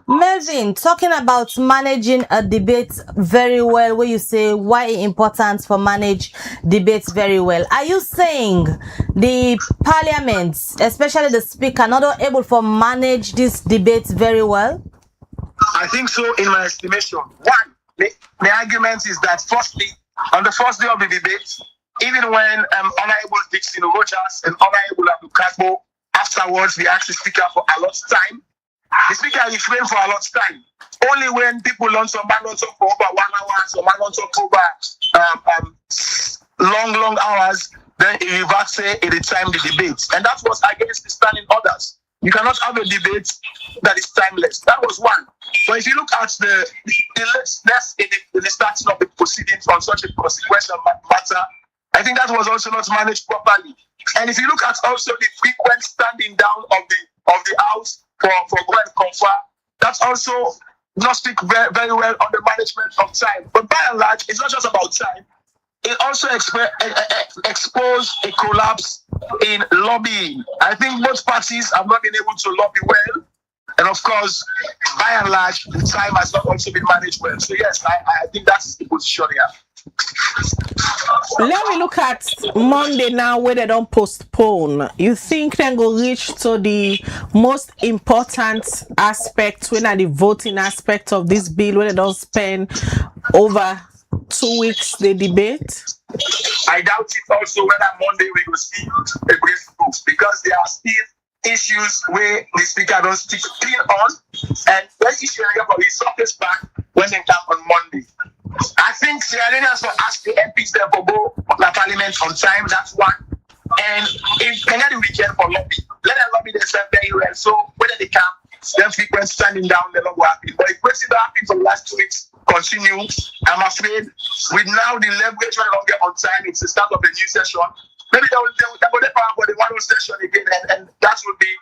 Melvin, talking about managing a debate very well, where you say why important for manage debates very well. Are you saying the parliament, especially the speaker, not able to manage this debate very well? I think so, in my estimation. One, the argument is that firstly, on the first day of the debate, even when Honorable Dixon Rogers and Honorable Abdukabo afterwards they asked the speaker for a lot of time, the speaker refrained for a lot of time. Only when people learn some man talk for over 1 hour, some man talk over long hours, then he reverts in the time the debate. And that was against the standing orders. You cannot have a debate that is timeless. That was one. But if you look at the lessness in the starting of the proceedings on such a consequential matter, I think that was also not managed properly. And if you look at also the frequent standing down of the house for go and confer, that's also not speak very, very well on the management of time. But by and large, it's not just about time. It also exposed a collapse in lobbying. I think both parties have not been able to lobby well. And of course, by and large, the time has not also been managed well. So yes, I think that's the position here. Let me look at Monday now where they don't postpone. You think they go reach to the most important aspect when at the voting aspect of this bill where they don't spend over 2 weeks the debate? I doubt it also whether Monday we will see a brief book because there are still issues where the speaker don't stick clean on and when issue for his surface back when they come on Monday. I think Sierra Leoneans will ask the MPs there for go to parliament on time, that's one. And if they get the weekend for lobby, let them lobby themselves very well. So whether they can, then frequent standing down, they're not going to happen. But if what's happened for the last 2 weeks continue, I'm afraid with now the leverage when they don't get on time, it's the start of the new session. Maybe they will go there for the one session again, and that will be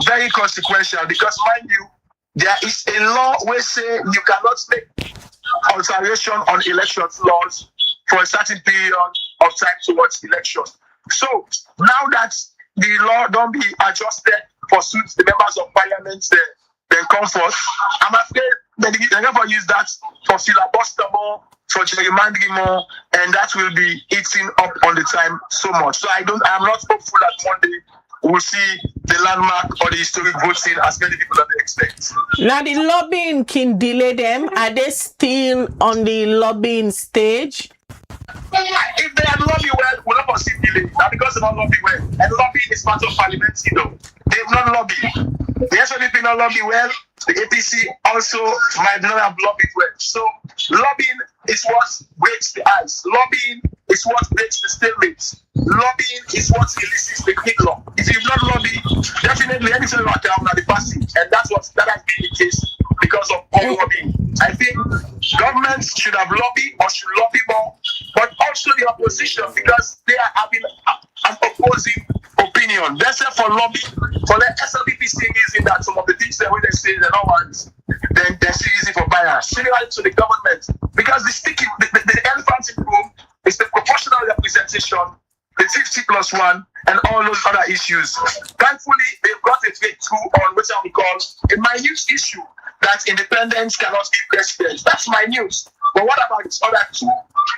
very consequential because mind you, there is a law where say you cannot make alteration on election laws for a certain period of time towards election. So now that the law don't be adjusted for suit the members of parliament then come forth, I'm afraid that they never use that for filibustering, for gerrymandering more, and that will be eating up on the time so much. So I'm not hopeful that Monday we'll see the landmark or the historic voting as many people expect. Now the lobbying can delay them. Are they still on the lobbying stage? If they had lobby well, we'll not see delay. Now because they don't lobby well, and lobbying is part of parliament, they've not lobbied. The SLP not lobby well. The APC also might not have lobbied well. So lobbying is what breaks the ice. Lobbying is what breaks the stalemate. Lobbying is what elicits the gridlock. If you've not lobbied, definitely anything like that will be passing, and that has been the case because of all lobbying. I think governments should have lobbied or should lobby more, but also the opposition because they are having an opposing opinion. That's it for lobby. For the SLPP saying that some of the things that when they say they don't want, then they're still easy for bias. Similarly to the government, because the elephant in the room is the proportional representation, the 50+1, and all those other issues. Thankfully, they've got a breakthrough on what we call a minute issue that independents cannot be president. That's minute. But what about these other two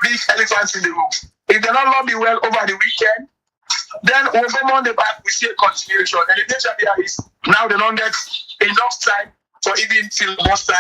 big elephants in the room? If they're not lobby well over the weekend, then over Monday back we see a continuation. And the danger there is now they don't get enough time for even till muster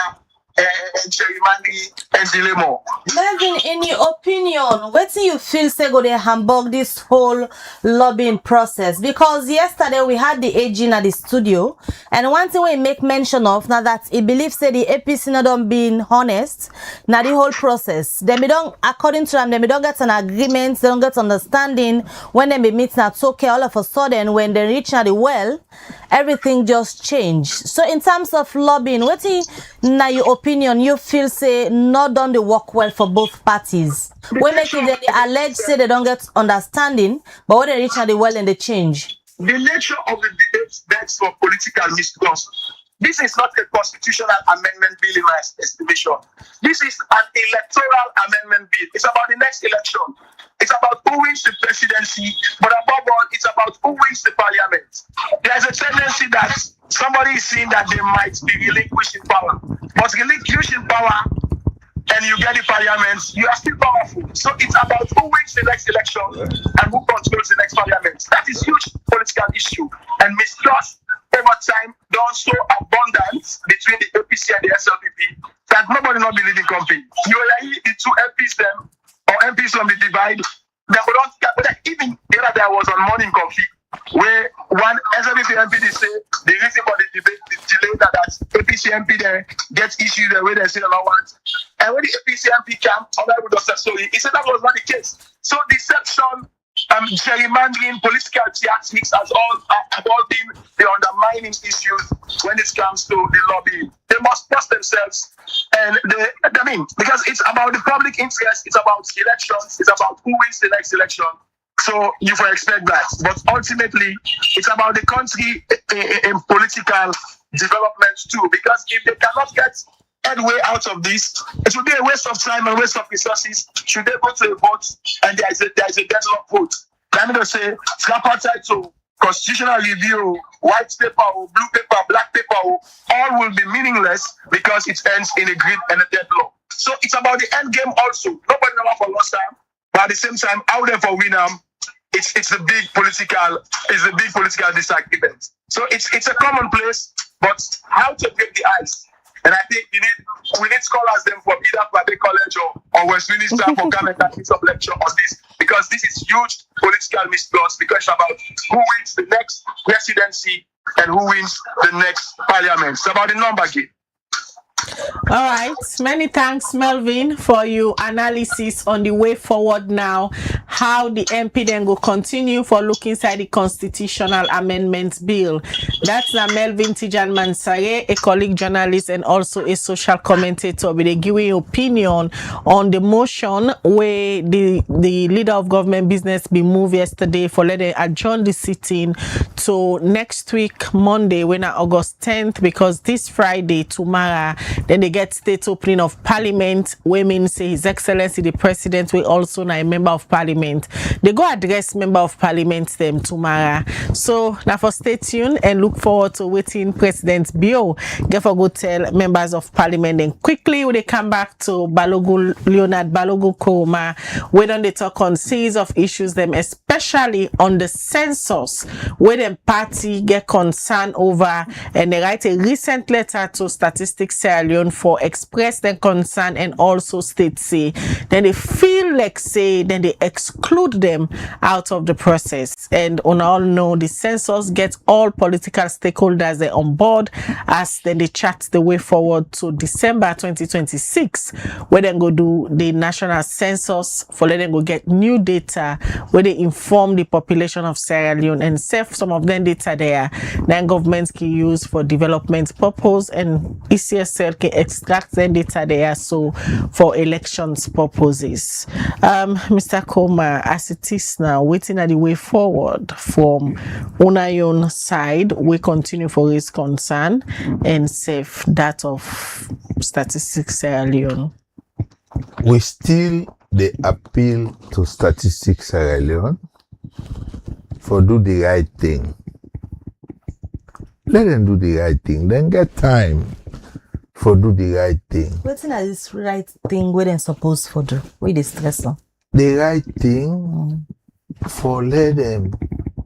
and gerrymandering and delay more. Melvin, in your opinion, what do you feel say go they hamburg this whole lobbying process? Because yesterday we had the AG in the studio, and one thing we make mention of now that he believes say the APC not done being honest now the whole process. They don't, according to them, they don't get an agreement, they don't get understanding when they be meeting at okay, all of a sudden when they reach at the well, everything just changed. So in terms of lobbying, what in your opinion you feel say not done the work well for both parties? When making they allege say they don't get understanding, but when they reach at the well and they change. The nature of the debate begs for political mistrust. This is not a constitutional amendment bill in my estimation. This is an electoral amendment bill. It's about the next election. It's about who wins the presidency, but above all, it's about who wins the parliament. There's a tendency that somebody is saying that they might be relinquishing power. But relinquishing power and you get the parliament, you are still powerful. So it's about who wins the next election and who controls the next parliament. That is a huge political issue. And mistrust over time done so abundant between the APC and the SLPP that nobody not be leading company. You already the two MPs them or MPs from the divide, they would not even the other day I was on morning coffee where one SLPP MP they say the reason for the debate the delay that APC MP there gets issued the way they say allowance. And when the APC MP came, other would have sorry, he said that was not the case. So deception, gerrymandering, political tactics have all been the undermining issues when it comes to the lobbying. They must trust themselves, and because it's about the public interest, it's about elections, it's about who wins the next election. So you can expect that, but ultimately it's about the country in political development too. Because if they cannot get headway out of this, it will be a waste of time and waste of resources. Should they go to a vote and there is a deadlock vote? I'm going to say tripartite to constitutional review, white paper or blue paper, black paper, all will be meaningless because it ends in a grid and a deadlock. So it's about the end game also. Nobody knows for lost time, but at the same time, out there for winner, it's a big political disagreement. So it's a commonplace, but how to break the ice? And I think we need scholars them from either private college or Westminster for coming and give some lecture on this, because this is huge political mistrust, because it's about who wins the next presidency and who wins the next parliament. It's about the number game. All right, many thanks, Melvin, for your analysis on the way forward now, how the MP then will continue for looking inside the constitutional amendments bill. That's Melvin Tijan Mansare, a colleague journalist and also a social commentator, with a giving opinion on the motion where the leader of government business be moved yesterday for letting adjourn the sitting to next week, Monday, when August 10th, because this Friday, tomorrow, Then they get state opening of parliament, women say His Excellency the President will also now a member of parliament. They go address member of parliament them tomorrow. So now for stay tuned and look forward to waiting President Bio. Get for go tell members of parliament. Then quickly when they come back to Leonard Balogun Koroma, we don't they talk on series of issues them, especially on the census, where the party get concerned over, and they write a recent letter to Statistics Sierra Leone for express their concern, and also state say then they feel like say then they exclude them out of the process. And on all know the census gets all political stakeholders they on board as then they chart the way forward to December 2026, where they go do the national census for let them go get new data where they inform the population of Sierra Leone and save some of them data there. Then governments can use for development purpose, and ECSL can extract them data there so for elections purposes. Mr. Koma, as it is now, waiting at the way forward from Unayon side, we continue for his concern and save that of Statistics Sierra Leone. We still they appeal to Statistics Sierra Leone for do the right thing. Let them do the right thing. Then get time for do the right thing. What's in this right thing where they supposed for do? Where they stress on? The right thing for let them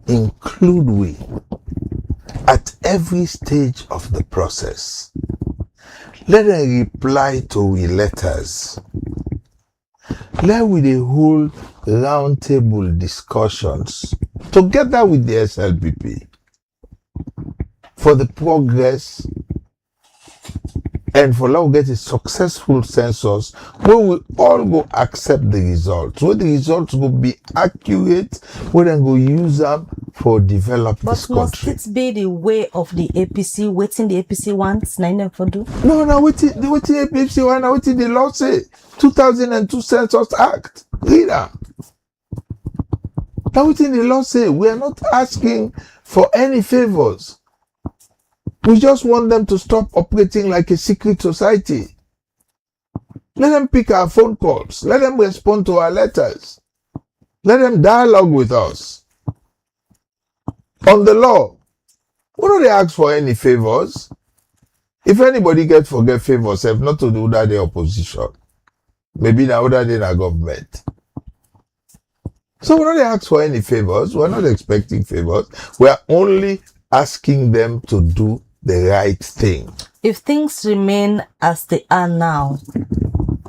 include we at every stage of the process. Let them reply to we letters. Let we the whole roundtable discussions together with the SLPP for the progress and for now get a successful census where we all go accept the results, where the results will be accurate, where then go use them for develop this country. But must it be the way of the APC, waiting the APC wants, nine for do? No, waiting the APC want, waiting the law say 2002 Census Act. Read that. Now waiting the law say we are not asking for any favors. We just want them to stop operating like a secret society. Let them pick our phone calls. Let them respond to our letters. Let them dialogue with us. On the law, we don't ask for any favors. If anybody forget favors, have not to do that the opposition. Maybe now that in our government. So we don't ask for any favors. We're not expecting favors. We're only asking them to do the right thing. If things remain as they are now,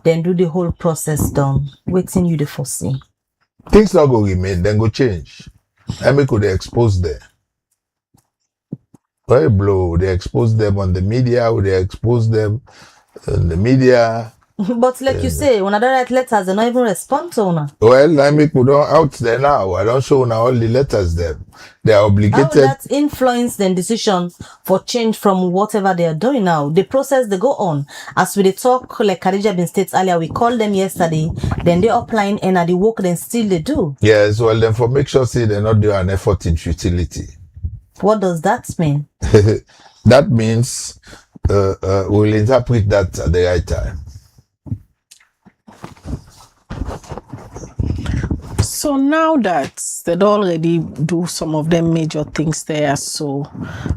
then do the whole process done. Waiting you to foresee. Things not go remain, then go change. And we could expose them. Very blow. They expose them on the media, or they expose them on the media. But like you say, when I don't write letters, they don't even respond to una. Well, I make we don't out there now. I don't show now all the letters them. They are obligated. How will that influence the decision for change from whatever they are doing now? The process they go on. As we they talk, like Khadija been states earlier, we called them yesterday, then they applying and at the work then still they do. Yes, well then for make sure say they're not doing an effort in futility. What does that mean? That means we'll interpret that at the right time. So now that they'd already do some of them major things there, so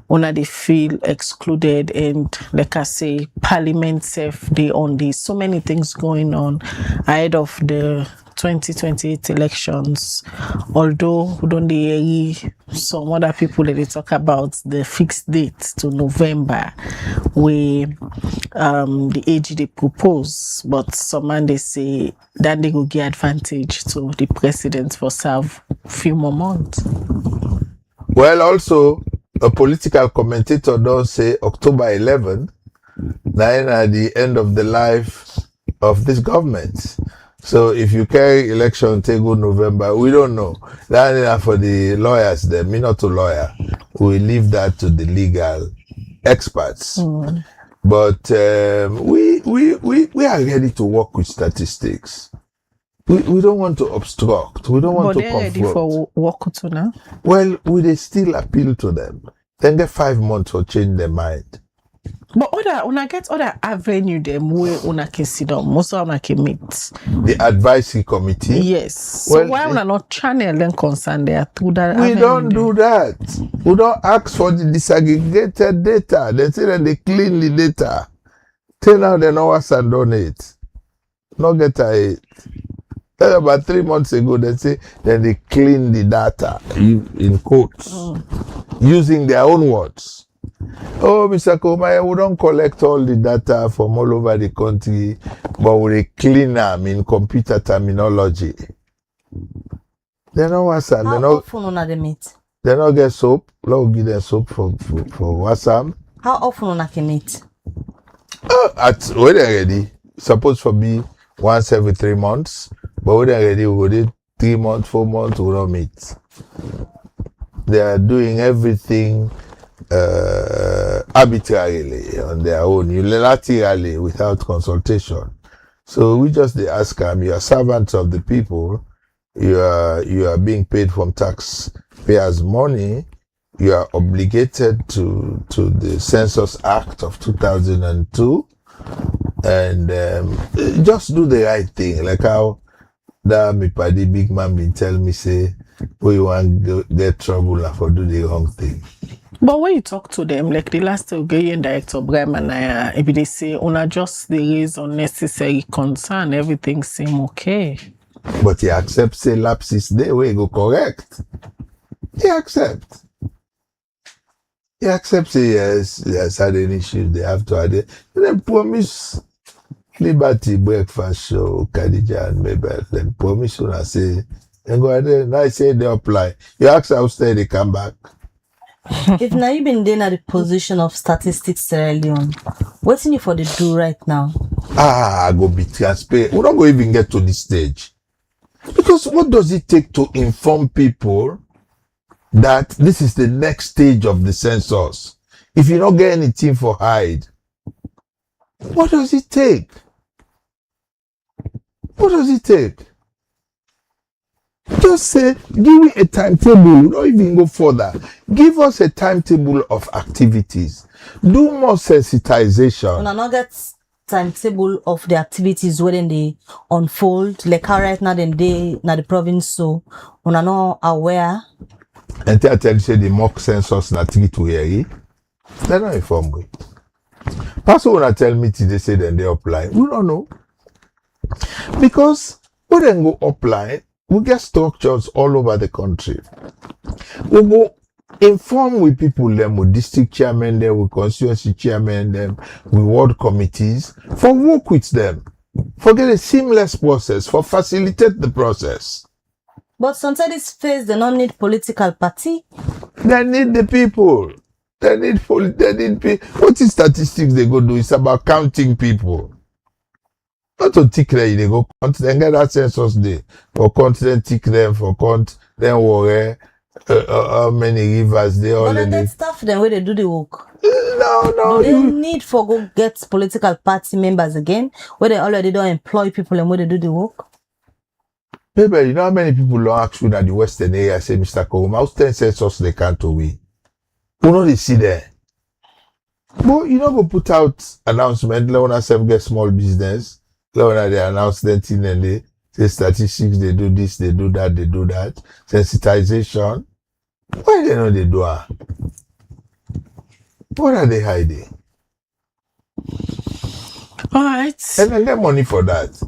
when they feel excluded, and like I say, Parliament safe they on this, so many things going on ahead of the 2028 elections. Although we don't hear some other people that they talk about the fixed date to November, where the age they propose, but some man they say that they go get advantage to the president for serve few more months. Well, also a political commentator does say October 11, then at the end of the life of this government. So if you carry election till go November, we don't know. That is for the lawyers there. Me not a lawyer. We leave that to the legal experts. But we are ready to work with statistics. We don't want to obstruct. We don't want to confront. But they're ready for work to now? Well, we still appeal to them. Then get 5 months to change their mind. But una get other avenue them where una can sit down, most of una can meet. The advisory committee. Yes. So why una not channel and concern there through that? We don't do that. We don't ask for the disaggregated data. They say that they clean the data. Till now they know what's and done it. Not get it. Then about 3 months ago, they say then they clean the data in quotes, using their own words. Oh, Mr. Komaya, we don't collect all the data from all over the country, but we clean them in computer terminology. They know what's and How often una dey meet? They don't get soap. Let's give them soap for WhatsApp. How often una can meet? When they're ready, supposed to be once every 3 months, but when they're ready, we go do 3 months, 4 months, we don't meet. They are doing everything arbitrarily on their own, unilaterally, without consultation. So we just they ask them, you are servants of the people, you are being paid from taxpayers' money, you are obligated to the Census Act of 2002, and just do the right thing. Like how that me paddy big man been tell me say, we want to get trouble and for do the wrong thing. But when you talk to them, like the last Ugandan director Brian and if they say una just there is unnecessary concern, everything seem okay. But he accepts say lapses there where he go correct. He accepts. He accepts say yes, there's had an issue they have to add it. And then promise Liberty Breakfast Show, Khadija and Mabel, then promise una say, and go ahead, now I say they apply. You ask how stay they come back. If now you been there at the position of statistics Sierra Leone, what's in you for the do right now? I go be transparent. We don't go even get to this stage. Because what does it take to inform people that this is the next stage of the census? If you don't get anything for hide, what does it take? What does it take? Just say, give me a timetable, don't even go further. Give us a timetable of activities. Do more sensitization. Una not get timetable of the activities when they unfold, like how right now then they na the province, so una not aware. And tell you say the mock census na 3 to hear. They're not informed. Pastor wanna tell me today say then they apply. We don't know. Because when they go apply, we get structures all over the country. We go inform with people them, with district chairman them, with constituency chairman them, with ward committees, for work with them, for get a seamless process, for facilitate the process. But sometimes this phase they don't need political party. They need the people. They need people. What is statistics they go do? It's about counting people. Not to tick them, they go count, then get that census day. For count, then tick them, for count, then worry how many rivers they all But then in that stuff then where they do the work. No. Do they need for go get political party members again, where they already don't employ people and where they do the work? Baby, you know how many people don't ask you that the Western area say, Mr. Kohoma, how's 10 census they can't away? Who know they see there? But you know go put out announcement, let one self get small business. When they announce that thing and they say statistics, they do this, they do that, sensitization. Why they know they do it? What are they hiding? All right. And then get money for that.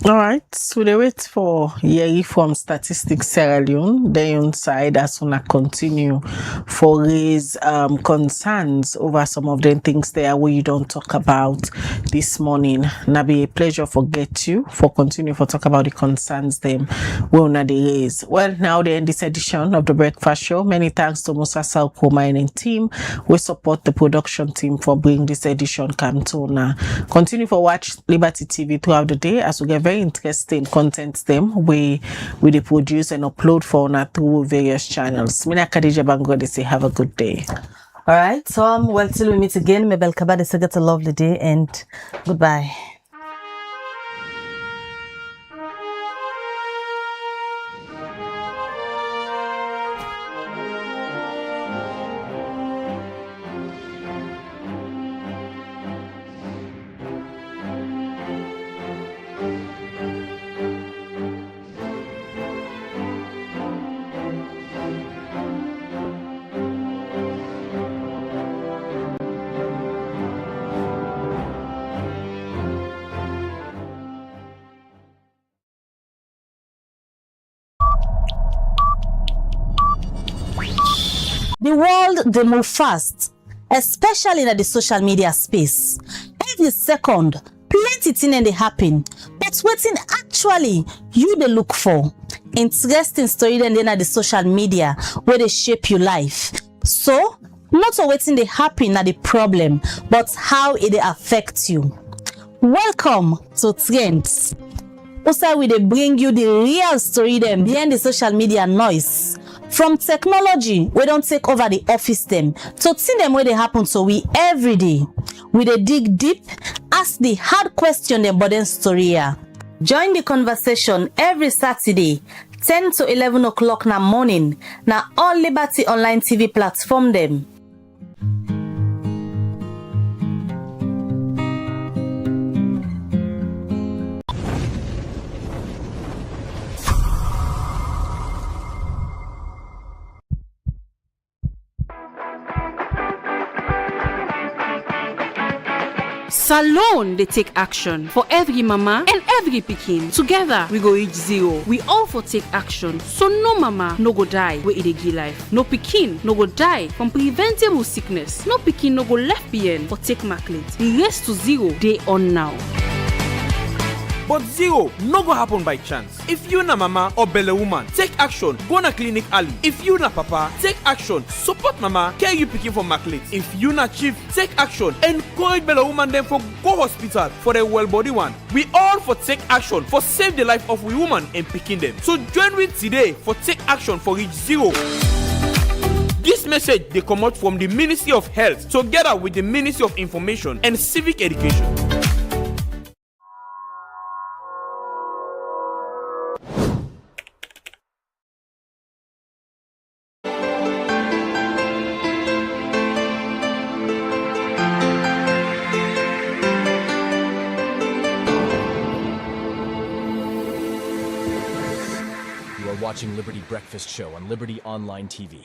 All right, so they wait for Yeri from Statistics Sierra Leone. They inside as soon as continue for raise concerns over some of the things there we don't talk about this morning. Now be a pleasure for get you for continue for talk about the concerns them we wanna raise. Well, now they end this edition of the Breakfast Show. Many thanks to Musa Salkoma and team. We support the production team for bringing this edition come to now. Continue for watch Liberty TV throughout the day as we get very interesting content them we they produce and upload for now through various channels. Mina Khadija Bango, they say have a good day. All right, so well till we meet again. Mabel Kabade say get a lovely day and goodbye. The world dey move fast, especially in the social media space. Every second, plenty things dey happen, but wetin actually you dey look for? Interesting story dem dey na the social media wey dey shape your life. So, not wetin dey happen na the problem, but how it dey affect you. Welcome to Trends. Also, we dey bring you the real story dem behind the social media noise. From technology wey don take over the office dem to things dem wey dey happen to we every day. We dey dig deep, ask the hard question dem but then story here. Join the conversation every Saturday 10 to 11 o'clock na morning na all Liberty Online TV platform dem. Salon they take action for every mama and every pikin. Together we go reach zero. We all for take action so no mama no go die where it give life. No pikin no go die from preventable sickness. No pikin no go left behind for take maclet. The race to zero day on now. But zero no go happen by chance. If you na mama or belle woman, take action, go na clinic early. If you na papa, take action, support mama, care you pikin for maclet. If you na chief, take action, encourage belle woman them for go hospital for a well body one. We all for take action for save the life of we woman and pikin them. So join with today for take action for reach zero. This message they come out from the Ministry of Health together with the Ministry of Information and Civic Education. You are watching Liberty Breakfast Show on Liberty Online TV.